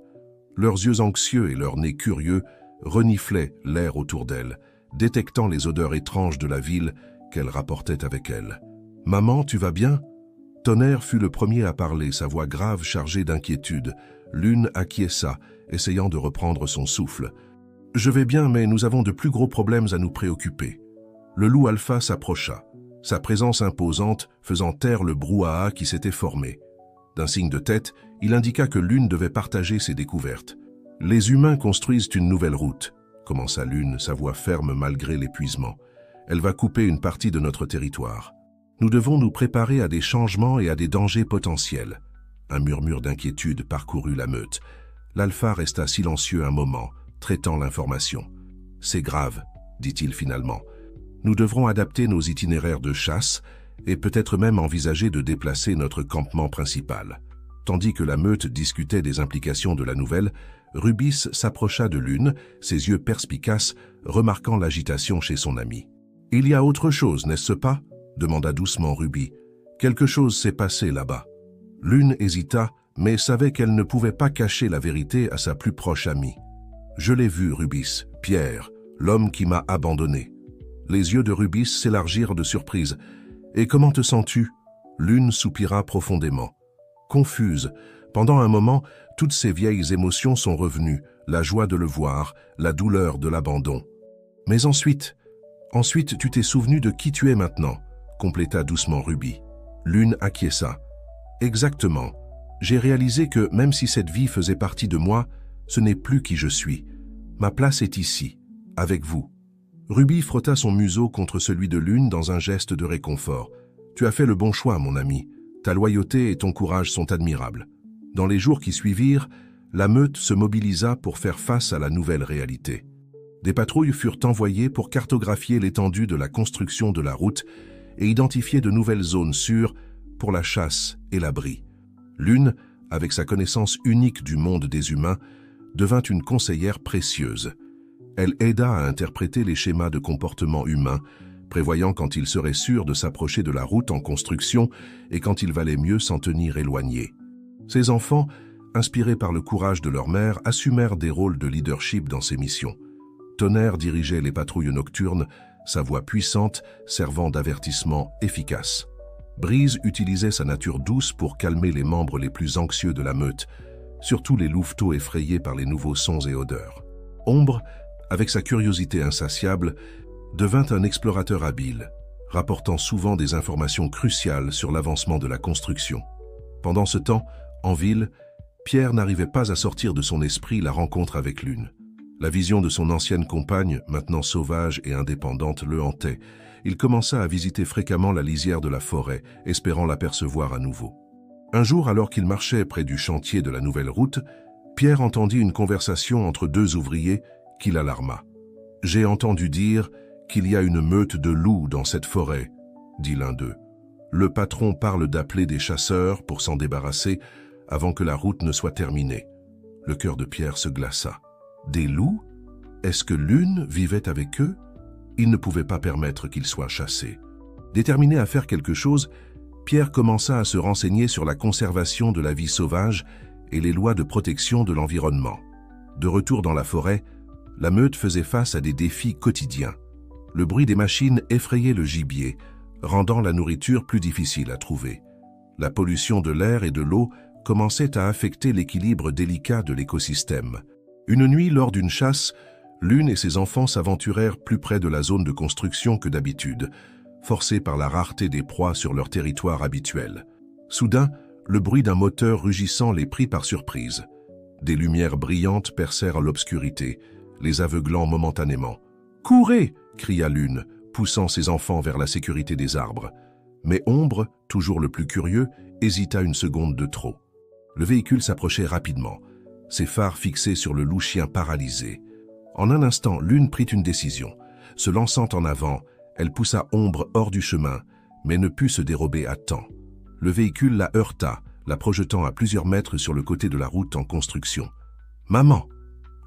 Leurs yeux anxieux et leurs nez curieux reniflaient l'air autour d'elle, détectant les odeurs étranges de la ville qu'elle rapportait avec elle. « Maman, tu vas bien ?» Tonnerre fut le premier à parler, sa voix grave chargée d'inquiétude. Lune acquiesça, essayant de reprendre son souffle. « Je vais bien, mais nous avons de plus gros problèmes à nous préoccuper. » Le loup Alpha s'approcha, sa présence imposante faisant taire le brouhaha qui s'était formé. D'un signe de tête, il indiqua que Lune devait partager ses découvertes. « Les humains construisent une nouvelle route, » commença Lune, sa voix ferme malgré l'épuisement. « Elle va couper une partie de notre territoire. Nous devons nous préparer à des changements et à des dangers potentiels. » Un murmure d'inquiétude parcourut la meute. L'Alpha resta silencieux un moment, traitant l'information. « C'est grave, » dit-il finalement. « Nous devrons adapter nos itinéraires de chasse et peut-être même envisager de déplacer notre campement principal. » Tandis que la meute discutait des implications de la nouvelle, Rubis s'approcha de Lune, ses yeux perspicaces, remarquant l'agitation chez son ami. « Il y a autre chose, n'est-ce pas ?» demanda doucement Ruby. « Quelque chose s'est passé là-bas. » Lune hésita, mais savait qu'elle ne pouvait pas cacher la vérité à sa plus proche amie. « Je l'ai vu, Rubis, Pierre, l'homme qui m'a abandonné. » Les yeux de Rubis s'élargirent de surprise. « Et comment te sens-tu » Lune soupira profondément. Confuse, pendant un moment, toutes ces vieilles émotions sont revenues, la joie de le voir, la douleur de l'abandon. « Mais ensuite tu t'es souvenu de qui tu es maintenant » compléta doucement Ruby. Lune acquiesça. « Exactement. J'ai réalisé que, même si cette vie faisait partie de moi, ce n'est plus qui je suis. Ma place est ici, avec vous. » Ruby frotta son museau contre celui de Lune dans un geste de réconfort. « Tu as fait le bon choix, mon ami. Ta loyauté et ton courage sont admirables. » Dans les jours qui suivirent, la meute se mobilisa pour faire face à la nouvelle réalité. Des patrouilles furent envoyées pour cartographier l'étendue de la construction de la route et identifier de nouvelles zones sûres pour la chasse et l'abri. Lune, avec sa connaissance unique du monde des humains, devint une conseillère précieuse. Elle aida à interpréter les schémas de comportement humain, prévoyant quand il serait sûr de s'approcher de la route en construction et quand il valait mieux s'en tenir éloigné. Ces enfants, inspirés par le courage de leur mère, assumèrent des rôles de leadership dans ces missions. Tonnerre dirigeait les patrouilles nocturnes, sa voix puissante servant d'avertissement efficace. Brise utilisait sa nature douce pour calmer les membres les plus anxieux de la meute, surtout les louveteaux effrayés par les nouveaux sons et odeurs. Ombre, avec sa curiosité insatiable, devint un explorateur habile, rapportant souvent des informations cruciales sur l'avancement de la construction. Pendant ce temps, en ville, Pierre n'arrivait pas à sortir de son esprit la rencontre avec Lune. La vision de son ancienne compagne, maintenant sauvage et indépendante, le hantait. Il commença à visiter fréquemment la lisière de la forêt, espérant l'apercevoir à nouveau. Un jour, alors qu'il marchait près du chantier de la nouvelle route, Pierre entendit une conversation entre deux ouvriers qui l'alarma. « J'ai entendu dire qu'il y a une meute de loups dans cette forêt, » dit l'un d'eux. « Le patron parle d'appeler des chasseurs pour s'en débarrasser avant que la route ne soit terminée. » Le cœur de Pierre se glaça. Des loups? Est-ce que Lune vivait avec eux? Il ne pouvait pas permettre qu'ils soient chassés. Déterminé à faire quelque chose, Pierre commença à se renseigner sur la conservation de la vie sauvage et les lois de protection de l'environnement. De retour dans la forêt, la meute faisait face à des défis quotidiens. Le bruit des machines effrayait le gibier, rendant la nourriture plus difficile à trouver. La pollution de l'air et de l'eau commençait à affecter l'équilibre délicat de l'écosystème. Une nuit, lors d'une chasse, Lune et ses enfants s'aventurèrent plus près de la zone de construction que d'habitude, forcés par la rareté des proies sur leur territoire habituel. Soudain, le bruit d'un moteur rugissant les prit par surprise. Des lumières brillantes percèrent l'obscurité, les aveuglant momentanément. « Courez !» cria Lune, poussant ses enfants vers la sécurité des arbres. Mais Ombre, toujours le plus curieux, hésita une seconde de trop. Le véhicule s'approchait rapidement, ses phares fixés sur le loup-chien paralysé. En un instant, Lune prit une décision. Se lançant en avant, elle poussa Ombre hors du chemin, mais ne put se dérober à temps. Le véhicule la heurta, la projetant à plusieurs mètres sur le côté de la route en construction. « Maman !»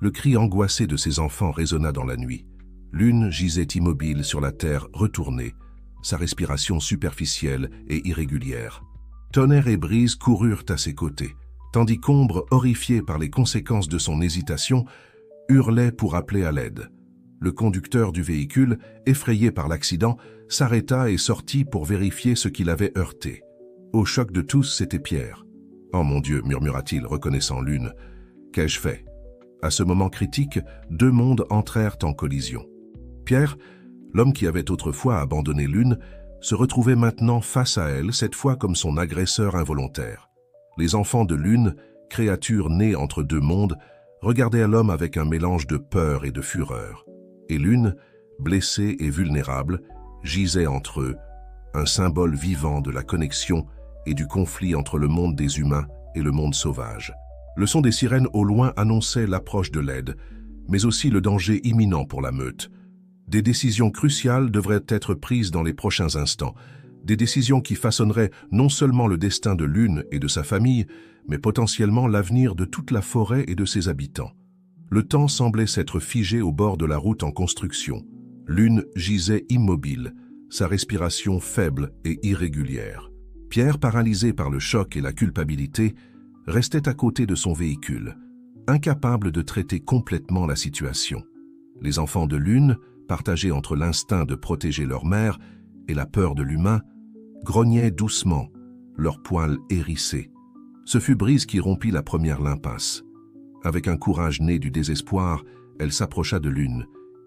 Le cri angoissé de ses enfants résonna dans la nuit. Lune gisait immobile sur la terre retournée, sa respiration superficielle et irrégulière. Tonnerre et Brise coururent à ses côtés, tandis qu'Ombre, horrifiée par les conséquences de son hésitation, hurlait pour appeler à l'aide. Le conducteur du véhicule, effrayé par l'accident, s'arrêta et sortit pour vérifier ce qui l'avait heurté. Au choc de tous, c'était Pierre. « Oh mon Dieu !» murmura-t-il, reconnaissant Lune. « Qu'ai-je fait ?» À ce moment critique, deux mondes entrèrent en collision. Pierre, l'homme qui avait autrefois abandonné Lune, se retrouvait maintenant face à elle, cette fois comme son agresseur involontaire. Les enfants de Lune, créatures nées entre deux mondes, regardaient l'homme avec un mélange de peur et de fureur. Et Lune, blessée et vulnérable, gisait entre eux, un symbole vivant de la connexion et du conflit entre le monde des humains et le monde sauvage. Le son des sirènes au loin annonçait l'approche de l'aide, mais aussi le danger imminent pour la meute. Des décisions cruciales devraient être prises dans les prochains instants, des décisions qui façonneraient non seulement le destin de Lune et de sa famille, mais potentiellement l'avenir de toute la forêt et de ses habitants. Le temps semblait s'être figé au bord de la route en construction. Lune gisait immobile, sa respiration faible et irrégulière. Pierre, paralysé par le choc et la culpabilité, restait à côté de son véhicule, incapable de traiter complètement la situation. Les enfants de Lune, partagés entre l'instinct de protéger leur mère et la peur de l'humain, grognaient doucement, leurs poils hérissés. Ce fut Brise qui rompit la première limpasse. Avec un courage né du désespoir, elle s'approcha de Lune,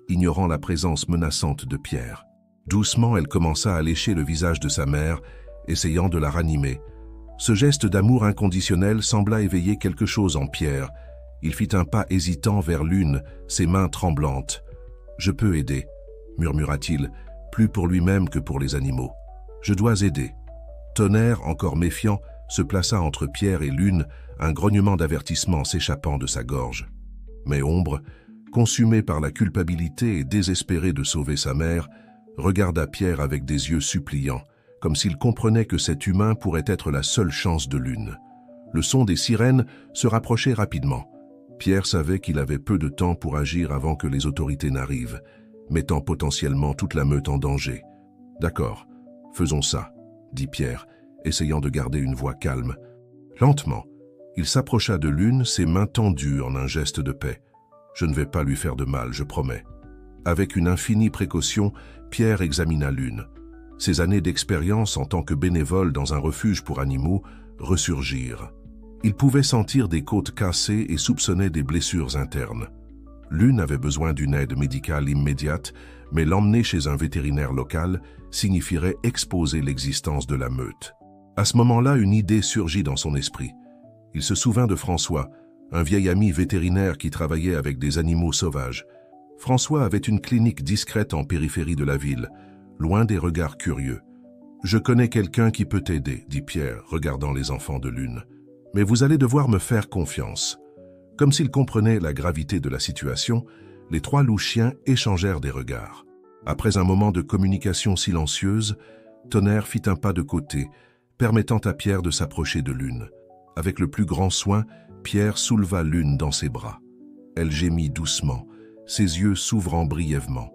ignorant la présence menaçante de Pierre. Doucement, elle commença à lécher le visage de sa mère, essayant de la ranimer. Ce geste d'amour inconditionnel sembla éveiller quelque chose en Pierre. Il fit un pas hésitant vers Lune, ses mains tremblantes. « Je peux aider », murmura-t-il, plus pour lui-même que pour les animaux. « Je dois aider. » Tonnerre, encore méfiant, se plaça entre Pierre et Lune, un grognement d'avertissement s'échappant de sa gorge. Mais Ombre, consumé par la culpabilité et désespéré de sauver sa mère, regarda Pierre avec des yeux suppliants, comme s'il comprenait que cet humain pourrait être la seule chance de Lune. Le son des sirènes se rapprochait rapidement. Pierre savait qu'il avait peu de temps pour agir avant que les autorités n'arrivent, mettant potentiellement toute la meute en danger. « D'accord, faisons ça », dit Pierre, essayant de garder une voix calme. Lentement, il s'approcha de Lune, ses mains tendues en un geste de paix. « Je ne vais pas lui faire de mal, je promets. » Avec une infinie précaution, Pierre examina Lune. Ses années d'expérience en tant que bénévole dans un refuge pour animaux ressurgirent. Il pouvait sentir des côtes cassées et soupçonnait des blessures internes. Lune avait besoin d'une aide médicale immédiate, mais l'emmener chez un vétérinaire local signifierait exposer l'existence de la meute. À ce moment-là, une idée surgit dans son esprit. Il se souvint de François, un vieil ami vétérinaire qui travaillait avec des animaux sauvages. François avait une clinique discrète en périphérie de la ville, loin des regards curieux. « Je connais quelqu'un qui peut t'aider, » dit Pierre, regardant les enfants de Lune. « Mais vous allez devoir me faire confiance. » Comme s'ils comprenaient la gravité de la situation, les trois loups chiens échangèrent des regards. Après un moment de communication silencieuse, Tonnerre fit un pas de côté, permettant à Pierre de s'approcher de Lune. Avec le plus grand soin, Pierre souleva Lune dans ses bras. Elle gémit doucement, ses yeux s'ouvrant brièvement.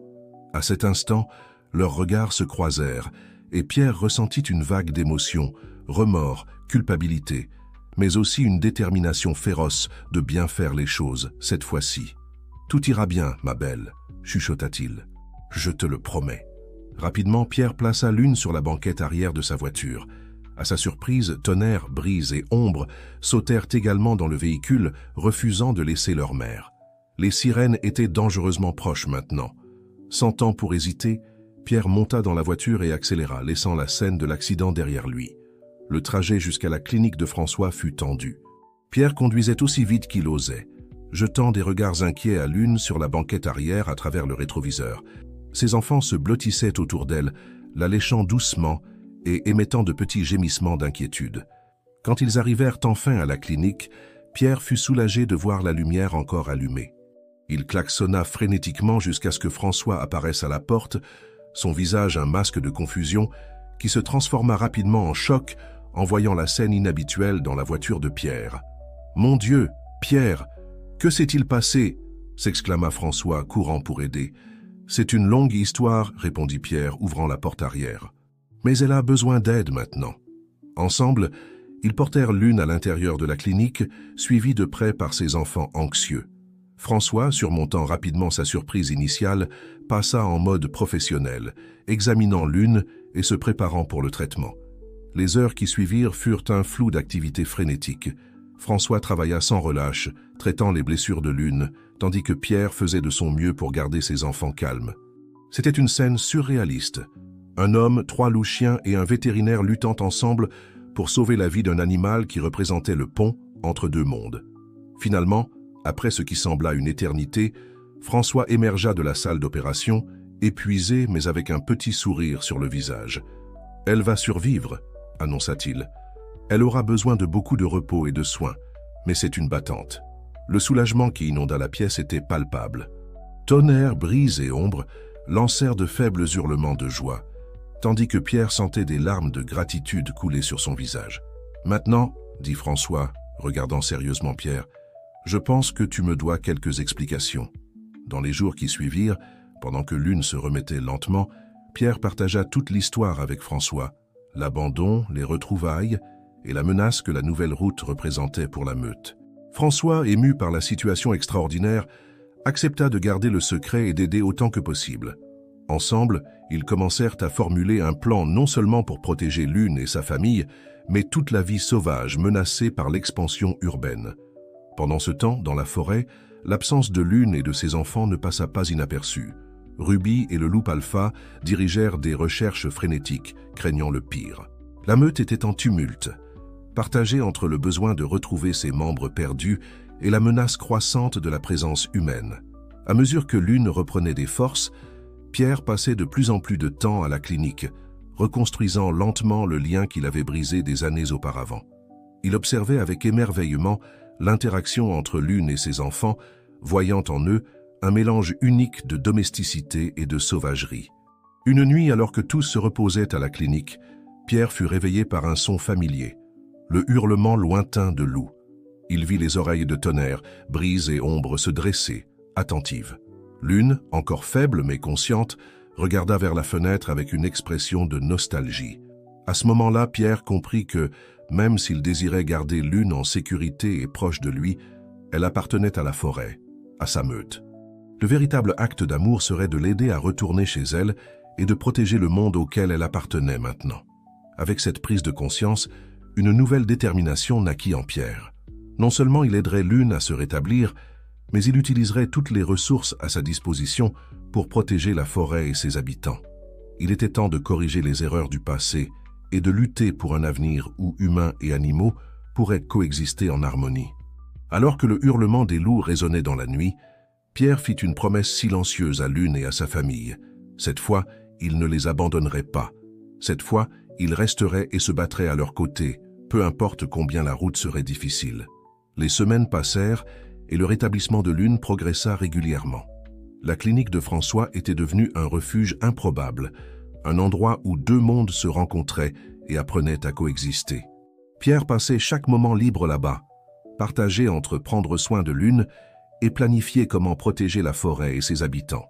À cet instant, leurs regards se croisèrent, et Pierre ressentit une vague d'émotions, remords, culpabilité, mais aussi une détermination féroce de bien faire les choses, cette fois-ci. « Tout ira bien, ma belle », chuchota-t-il. « Je te le promets. » Rapidement, Pierre plaça Lune sur la banquette arrière de sa voiture. À sa surprise, Tonnerre, Brise et Ombre sautèrent également dans le véhicule, refusant de laisser leur mère. Les sirènes étaient dangereusement proches maintenant. Sans temps pour hésiter, Pierre monta dans la voiture et accéléra, laissant la scène de l'accident derrière lui. Le trajet jusqu'à la clinique de François fut tendu. Pierre conduisait aussi vite qu'il osait, jetant des regards inquiets à Lune sur la banquette arrière à travers le rétroviseur. Ses enfants se blottissaient autour d'elle, la léchant doucement et émettant de petits gémissements d'inquiétude. Quand ils arrivèrent enfin à la clinique, Pierre fut soulagé de voir la lumière encore allumée. Il klaxonna frénétiquement jusqu'à ce que François apparaisse à la porte, son visage un masque de confusion, qui se transforma rapidement en choc en voyant la scène inhabituelle dans la voiture de Pierre. « Mon Dieu, Pierre, que s'est-il passé ?» s'exclama François, courant pour aider. « C'est une longue histoire, » répondit Pierre, ouvrant la porte arrière. « Mais elle a besoin d'aide maintenant. » Ensemble, ils portèrent Lune à l'intérieur de la clinique, suivi de près par ses enfants anxieux. François, surmontant rapidement sa surprise initiale, passa en mode professionnel, examinant Lune et se préparant pour le traitement. Les heures qui suivirent furent un flou d'activités frénétiques. François travailla sans relâche, traitant les blessures de Lune, tandis que Pierre faisait de son mieux pour garder ses enfants calmes. C'était une scène surréaliste. Un homme, 3 loups chiens et un vétérinaire luttant ensemble pour sauver la vie d'un animal qui représentait le pont entre deux mondes. Finalement, après ce qui sembla une éternité, François émergea de la salle d'opération, épuisé mais avec un petit sourire sur le visage. « Elle va survivre », annonça-t-il. « Elle aura besoin de beaucoup de repos et de soins, mais c'est une battante. » Le soulagement qui inonda la pièce était palpable. Tonnerre, Brise et Ombre lancèrent de faibles hurlements de joie, tandis que Pierre sentait des larmes de gratitude couler sur son visage. « Maintenant, » dit François, regardant sérieusement Pierre, « Je pense que tu me dois quelques explications. » Dans les jours qui suivirent, pendant que Lune se remettait lentement, Pierre partagea toute l'histoire avec François, l'abandon, les retrouvailles et la menace que la nouvelle route représentait pour la meute. François, ému par la situation extraordinaire, accepta de garder le secret et d'aider autant que possible. Ensemble, ils commencèrent à formuler un plan non seulement pour protéger Lune et sa famille, mais toute la vie sauvage menacée par l'expansion urbaine. Pendant ce temps, dans la forêt, l'absence de Lune et de ses enfants ne passa pas inaperçue. Ruby et le loup alpha dirigèrent des recherches frénétiques, craignant le pire. La meute était en tumulte, partagée entre le besoin de retrouver ses membres perdus et la menace croissante de la présence humaine. À mesure que Lune reprenait des forces, Pierre passait de plus en plus de temps à la clinique, reconstruisant lentement le lien qu'il avait brisé des années auparavant. Il observait avec émerveillement l'interaction entre Lune et ses enfants, voyant en eux un mélange unique de domesticité et de sauvagerie. Une nuit, alors que tous se reposaient à la clinique, Pierre fut réveillé par un son familier, le hurlement lointain de loup. Il vit les oreilles de Tonnerre, Brise et Ombre se dresser, attentives. Lune, encore faible mais consciente, regarda vers la fenêtre avec une expression de nostalgie. À ce moment-là, Pierre comprit que, même s'il désirait garder Lune en sécurité et proche de lui, elle appartenait à la forêt, à sa meute. Le véritable acte d'amour serait de l'aider à retourner chez elle et de protéger le monde auquel elle appartenait maintenant. Avec cette prise de conscience, une nouvelle détermination naquit en Pierre. Non seulement il aiderait Lune à se rétablir, mais il utiliserait toutes les ressources à sa disposition pour protéger la forêt et ses habitants. Il était temps de corriger les erreurs du passé et de lutter pour un avenir où humains et animaux pourraient coexister en harmonie. Alors que le hurlement des loups résonnait dans la nuit, Pierre fit une promesse silencieuse à Lune et à sa famille. Cette fois, il ne les abandonnerait pas. Cette fois, il resterait et se battrait à leur côté, peu importe combien la route serait difficile. Les semaines passèrent et le rétablissement de Lune progressa régulièrement. La clinique de François était devenue un refuge improbable, un endroit où deux mondes se rencontraient et apprenaient à coexister. Pierre passait chaque moment libre là-bas, partagé entre prendre soin de Lune et planifier comment protéger la forêt et ses habitants.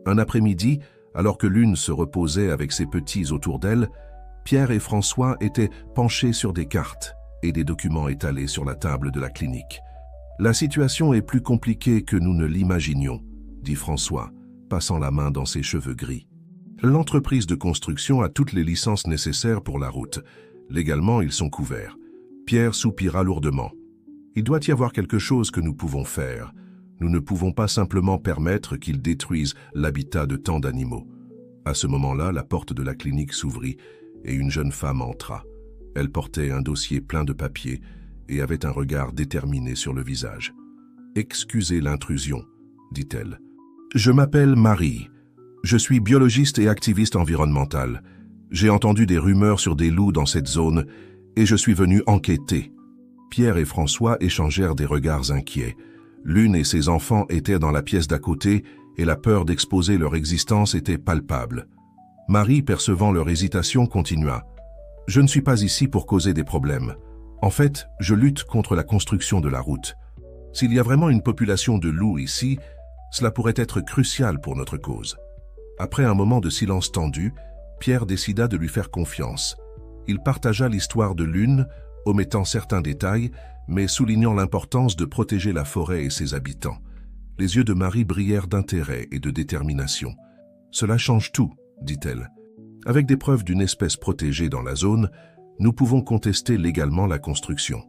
Un après-midi, alors que Lune se reposait avec ses petits autour d'elle, Pierre et François étaient penchés sur des cartes et des documents étalés sur la table de la clinique. « La situation est plus compliquée que nous ne l'imaginions », dit François, passant la main dans ses cheveux gris. L'entreprise de construction a toutes les licences nécessaires pour la route. Légalement, ils sont couverts. Pierre soupira lourdement. Il doit y avoir quelque chose que nous pouvons faire. Nous ne pouvons pas simplement permettre qu'ils détruisent l'habitat de tant d'animaux. À ce moment-là, la porte de la clinique s'ouvrit et une jeune femme entra. Elle portait un dossier plein de papiers et avait un regard déterminé sur le visage. « Excusez l'intrusion, » dit-elle. « Je m'appelle Marie. Je suis biologiste et activiste environnemental. J'ai entendu des rumeurs sur des loups dans cette zone et je suis venu enquêter. » Pierre et François échangèrent des regards inquiets. Lune et ses enfants étaient dans la pièce d'à côté et la peur d'exposer leur existence était palpable. Marie, percevant leur hésitation, continua. « Je ne suis pas ici pour causer des problèmes. En fait, je lutte contre la construction de la route. S'il y a vraiment une population de loups ici, cela pourrait être crucial pour notre cause. » Après un moment de silence tendu, Pierre décida de lui faire confiance. Il partagea l'histoire de Lune, omettant certains détails, mais soulignant l'importance de protéger la forêt et ses habitants. Les yeux de Marie brillèrent d'intérêt et de détermination. « Cela change tout, » dit-elle. « Avec des preuves d'une espèce protégée dans la zone, nous pouvons contester légalement la construction. »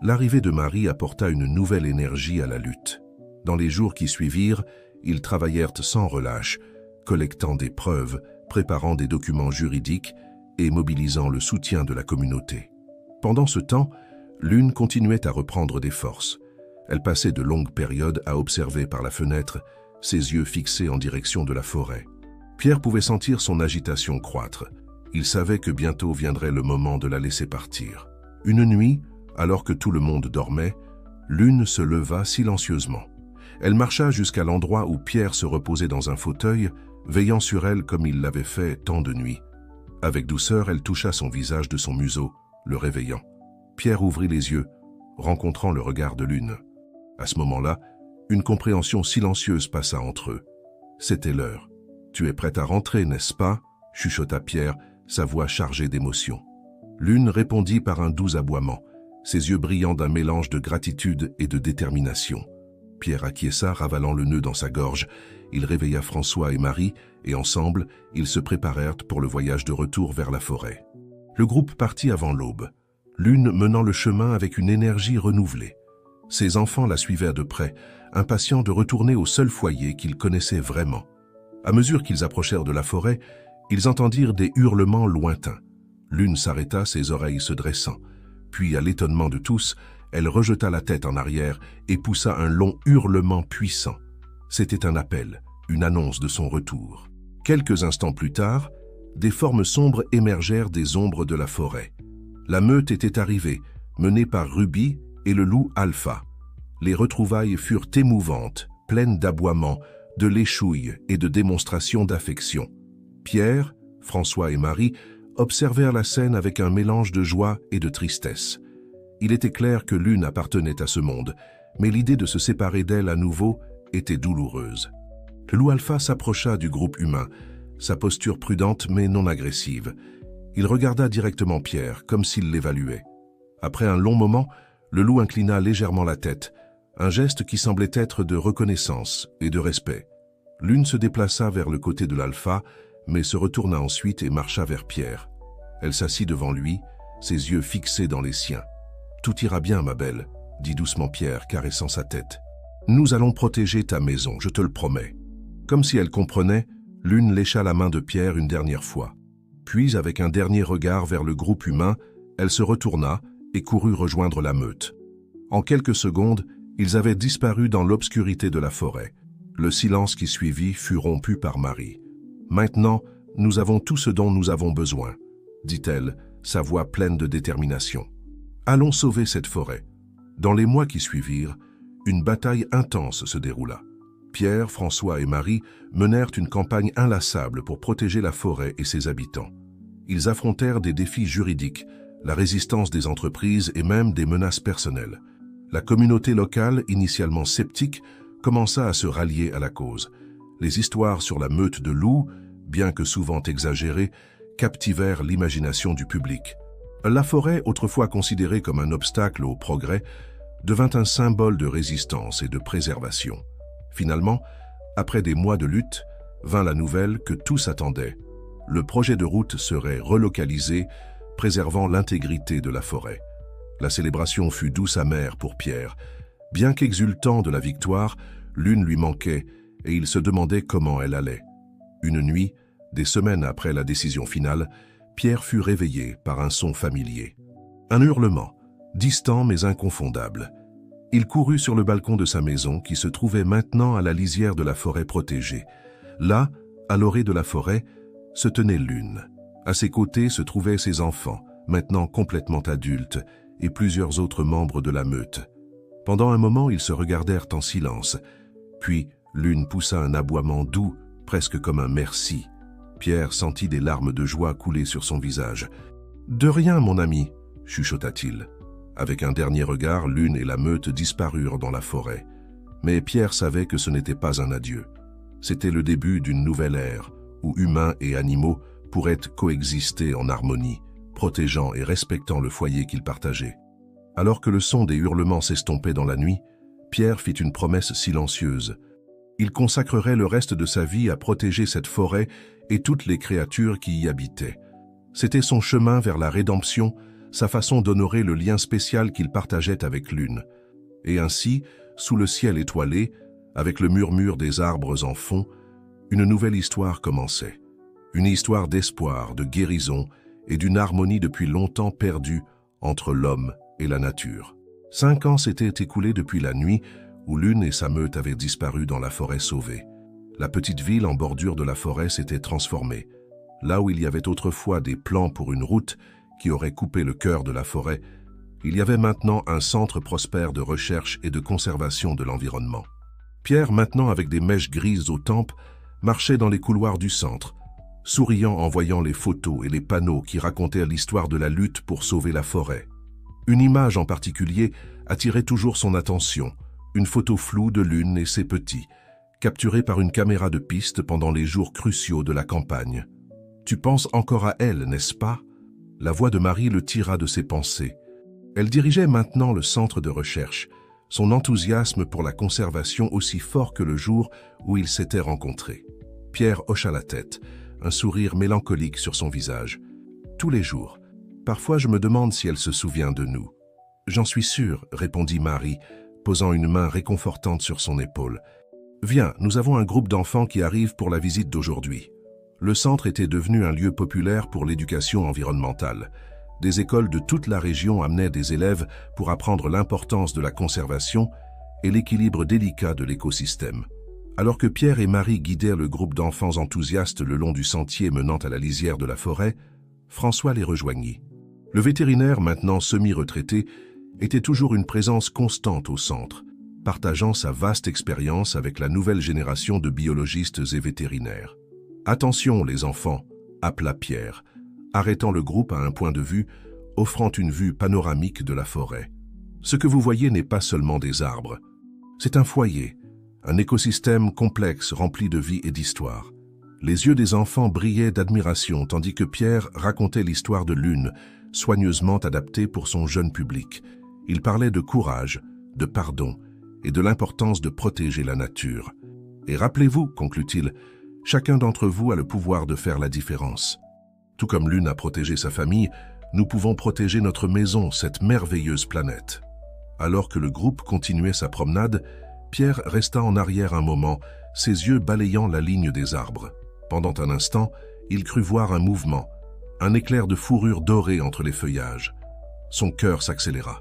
L'arrivée de Marie apporta une nouvelle énergie à la lutte. Dans les jours qui suivirent, ils travaillèrent sans relâche, collectant des preuves, préparant des documents juridiques et mobilisant le soutien de la communauté. Pendant ce temps, Lune continuait à reprendre des forces. Elle passait de longues périodes à observer par la fenêtre, ses yeux fixés en direction de la forêt. Pierre pouvait sentir son agitation croître. Il savait que bientôt viendrait le moment de la laisser partir. Une nuit, alors que tout le monde dormait, Lune se leva silencieusement. Elle marcha jusqu'à l'endroit où Pierre se reposait dans un fauteuil, veillant sur elle comme il l'avait fait tant de nuits. Avec douceur, elle toucha son visage de son museau, le réveillant. Pierre ouvrit les yeux, rencontrant le regard de Lune. À ce moment-là, une compréhension silencieuse passa entre eux. C'était l'heure. « Tu es prête à rentrer, n'est-ce pas ?» chuchota Pierre, sa voix chargée d'émotion. Lune répondit par un doux aboiement, ses yeux brillant d'un mélange de gratitude et de détermination. Pierre acquiesça, ravalant le nœud dans sa gorge. Il réveilla François et Marie, et ensemble, ils se préparèrent pour le voyage de retour vers la forêt. Le groupe partit avant l'aube, Lune menant le chemin avec une énergie renouvelée. Ses enfants la suivaient de près, impatients de retourner au seul foyer qu'ils connaissaient vraiment. À mesure qu'ils approchèrent de la forêt, ils entendirent des hurlements lointains. Lune s'arrêta, ses oreilles se dressant. Puis, à l'étonnement de tous, elle rejeta la tête en arrière et poussa un long hurlement puissant. C'était un appel, une annonce de son retour. Quelques instants plus tard, des formes sombres émergèrent des ombres de la forêt. La meute était arrivée, menée par Ruby et le loup Alpha. Les retrouvailles furent émouvantes, pleines d'aboiements, de léchouilles et de démonstrations d'affection. Pierre, François et Marie observèrent la scène avec un mélange de joie et de tristesse. Il était clair que Lune appartenait à ce monde, mais l'idée de se séparer d'elle à nouveau était douloureuse. Le loup Alpha s'approcha du groupe humain, sa posture prudente mais non agressive. Il regarda directement Pierre, comme s'il l'évaluait. Après un long moment, le loup inclina légèrement la tête, un geste qui semblait être de reconnaissance et de respect. Lune se déplaça vers le côté de l'Alpha, mais se retourna ensuite et marcha vers Pierre. Elle s'assit devant lui, ses yeux fixés dans les siens. « Tout ira bien, ma belle », dit doucement Pierre, caressant sa tête. « Nous allons protéger ta maison, je te le promets. » Comme si elle comprenait, Lune lécha la main de Pierre une dernière fois. Puis, avec un dernier regard vers le groupe humain, elle se retourna et courut rejoindre la meute. En quelques secondes, ils avaient disparu dans l'obscurité de la forêt. Le silence qui suivit fut rompu par Marie. « Maintenant, nous avons tout ce dont nous avons besoin, » dit-elle, sa voix pleine de détermination. « Allons sauver cette forêt. » Dans les mois qui suivirent, une bataille intense se déroula. Pierre, François et Marie menèrent une campagne inlassable pour protéger la forêt et ses habitants. Ils affrontèrent des défis juridiques, la résistance des entreprises et même des menaces personnelles. La communauté locale, initialement sceptique, commença à se rallier à la cause. Les histoires sur la meute de loups, bien que souvent exagérées, captivèrent l'imagination du public. La forêt, autrefois considérée comme un obstacle au progrès, devint un symbole de résistance et de préservation. Finalement, après des mois de lutte, vint la nouvelle que tous attendaient. Le projet de route serait relocalisé, préservant l'intégrité de la forêt. La célébration fut douce amère pour Pierre. Bien qu'exultant de la victoire, Lune lui manquait et il se demandait comment elle allait. Une nuit, des semaines après la décision finale, Pierre fut réveillé par un son familier. Un hurlement, distant mais inconfondable. Il courut sur le balcon de sa maison qui se trouvait maintenant à la lisière de la forêt protégée. Là, à l'orée de la forêt, se tenait Lune. À ses côtés se trouvaient ses enfants, maintenant complètement adultes, et plusieurs autres membres de la meute. Pendant un moment, ils se regardèrent en silence. Puis, Lune poussa un aboiement doux, presque comme un merci. Pierre sentit des larmes de joie couler sur son visage. « De rien, mon ami » chuchota-t-il. Avec un dernier regard, Lune et la meute disparurent dans la forêt. Mais Pierre savait que ce n'était pas un adieu. C'était le début d'une nouvelle ère, où humains et animaux pourraient coexister en harmonie, protégeant et respectant le foyer qu'ils partageaient. Alors que le son des hurlements s'estompait dans la nuit, Pierre fit une promesse silencieuse. Il consacrerait le reste de sa vie à protéger cette forêt et toutes les créatures qui y habitaient. C'était son chemin vers la rédemption, sa façon d'honorer le lien spécial qu'il partageait avec Lune. Et ainsi, sous le ciel étoilé, avec le murmure des arbres en fond, une nouvelle histoire commençait. Une histoire d'espoir, de guérison et d'une harmonie depuis longtemps perdue entre l'homme et la nature. 5 ans s'étaient écoulés depuis la nuit où Lune et sa meute avaient disparu dans la forêt sauvée. La petite ville en bordure de la forêt s'était transformée. Là où il y avait autrefois des plans pour une route qui aurait coupé le cœur de la forêt, il y avait maintenant un centre prospère de recherche et de conservation de l'environnement. Pierre, maintenant avec des mèches grises aux tempes, marchait dans les couloirs du centre, souriant en voyant les photos et les panneaux qui racontaient l'histoire de la lutte pour sauver la forêt. Une image en particulier attirait toujours son attention, Une photo floue de Lune et ses petits, capturée par une caméra de piste pendant les jours cruciaux de la campagne. « Tu penses encore à elle, n'est-ce pas ?» La voix de Marie le tira de ses pensées. Elle dirigeait maintenant le centre de recherche, son enthousiasme pour la conservation aussi fort que le jour où ils s'étaient rencontrés. Pierre hocha la tête, un sourire mélancolique sur son visage. « Tous les jours. Parfois, je me demande si elle se souvient de nous. »« J'en suis sûre, » répondit Marie, posant une main réconfortante sur son épaule. « Viens, nous avons un groupe d'enfants qui arrive pour la visite d'aujourd'hui. » Le centre était devenu un lieu populaire pour l'éducation environnementale. Des écoles de toute la région amenaient des élèves pour apprendre l'importance de la conservation et l'équilibre délicat de l'écosystème. Alors que Pierre et Marie guidèrent le groupe d'enfants enthousiastes le long du sentier menant à la lisière de la forêt, François les rejoignit. Le vétérinaire, maintenant semi-retraité, était toujours une présence constante au centre, partageant sa vaste expérience avec la nouvelle génération de biologistes et vétérinaires. « Attention, les enfants !» appela Pierre, arrêtant le groupe à un point de vue, offrant une vue panoramique de la forêt. « Ce que vous voyez n'est pas seulement des arbres. C'est un foyer, un écosystème complexe rempli de vie et d'histoire. » Les yeux des enfants brillaient d'admiration tandis que Pierre racontait l'histoire de Lune, soigneusement adaptée pour son jeune public. Il parlait de courage, de pardon et de l'importance de protéger la nature. « Et rappelez-vous, conclut-il, chacun d'entre vous a le pouvoir de faire la différence. Tout comme Lune a protégé sa famille, nous pouvons protéger notre maison, cette merveilleuse planète. » Alors que le groupe continuait sa promenade, Pierre resta en arrière un moment, ses yeux balayant la ligne des arbres. Pendant un instant, il crut voir un mouvement, un éclair de fourrure dorée entre les feuillages. Son cœur s'accéléra.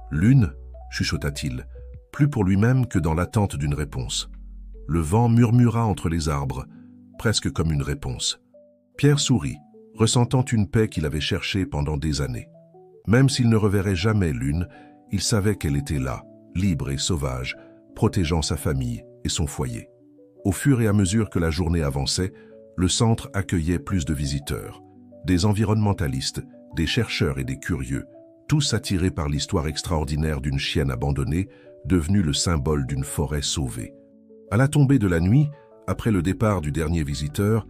« Lune » chuchota-t-il, plus pour lui-même que dans l'attente d'une réponse. Le vent murmura entre les arbres, presque comme une réponse. Pierre sourit, ressentant une paix qu'il avait cherchée pendant des années. Même s'il ne reverrait jamais Lune, il savait qu'elle était là, libre et sauvage, protégeant sa famille et son foyer. Au fur et à mesure que la journée avançait, le centre accueillait plus de visiteurs. Des environnementalistes, des chercheurs et des curieux, tous attirés par l'histoire extraordinaire d'une chienne abandonnée, devenue le symbole d'une forêt sauvée. À la tombée de la nuit, après le départ du dernier visiteur,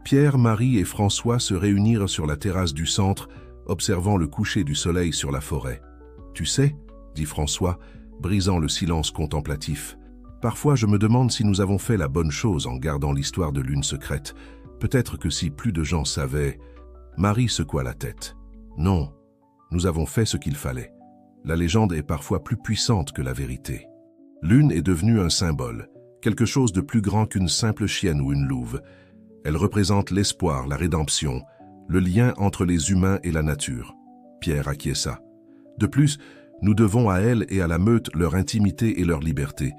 Pierre, Marie et François se réunirent sur la terrasse du centre, observant le coucher du soleil sur la forêt. « Tu sais, » dit François, brisant le silence contemplatif, « parfois je me demande si nous avons fait la bonne chose en gardant l'histoire de Lune secrète. Peut-être que si plus de gens savaient... » Marie secoua la tête. « Non, nous avons fait ce qu'il fallait. La légende est parfois plus puissante que la vérité. Lune est devenue un symbole, quelque chose de plus grand qu'une simple chienne ou une louve. Elle représente l'espoir, la rédemption, le lien entre les humains et la nature. » Pierre acquiesça. De plus, nous devons à elle et à la meute leur intimité et leur liberté.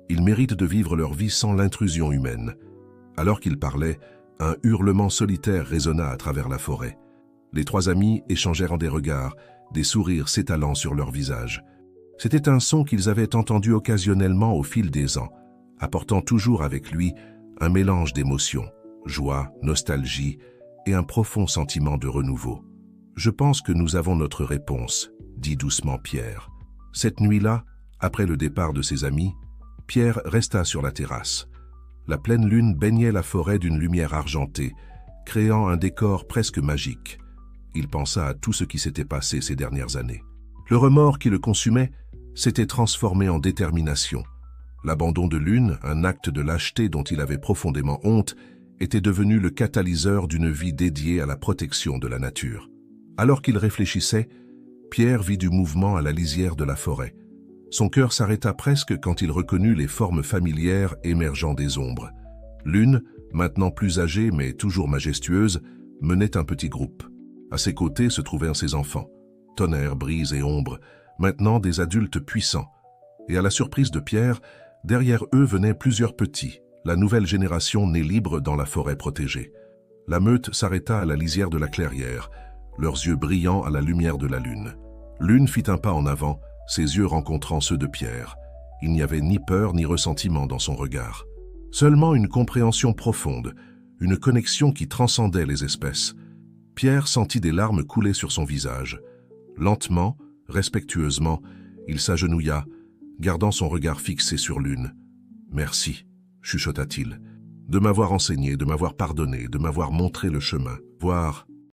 Ils méritent de vivre leur vie sans l'intrusion humaine. Alors qu'il parlait, un hurlement solitaire résonna à travers la forêt. Les trois amis échangèrent des regards, des sourires s'étalant sur leurs visages. C'était un son qu'ils avaient entendu occasionnellement au fil des ans, apportant toujours avec lui un mélange d'émotions, joie, nostalgie et un profond sentiment de renouveau. « Je pense que nous avons notre réponse », dit doucement Pierre. Cette nuit-là, après le départ de ses amis, Pierre resta sur la terrasse. La pleine lune baignait la forêt d'une lumière argentée, créant un décor presque magique. Il pensa à tout ce qui s'était passé ces dernières années. Le remords qui le consumait s'était transformé en détermination. L'abandon de Lune, un acte de lâcheté dont il avait profondément honte, était devenu le catalyseur d'une vie dédiée à la protection de la nature. Alors qu'il réfléchissait, Pierre vit du mouvement à la lisière de la forêt. Son cœur s'arrêta presque quand il reconnut les formes familières émergeant des ombres. Lune, maintenant plus âgée mais toujours majestueuse, menait un petit groupe. À ses côtés se trouvaient ses enfants. Tonnerre, Brise et Ombre, maintenant des adultes puissants. Et à la surprise de Pierre, derrière eux venaient plusieurs petits, la nouvelle génération née libre dans la forêt protégée. La meute s'arrêta à la lisière de la clairière, leurs yeux brillants à la lumière de la lune. Lune fit un pas en avant, ses yeux rencontrant ceux de Pierre. Il n'y avait ni peur ni ressentiment dans son regard. Seulement une compréhension profonde, une connexion qui transcendait les espèces. Pierre sentit des larmes couler sur son visage. Lentement, respectueusement, il s'agenouilla, gardant son regard fixé sur l'une. « Merci, chuchota-t-il, de m'avoir enseigné, de m'avoir pardonné, de m'avoir montré le chemin. Voir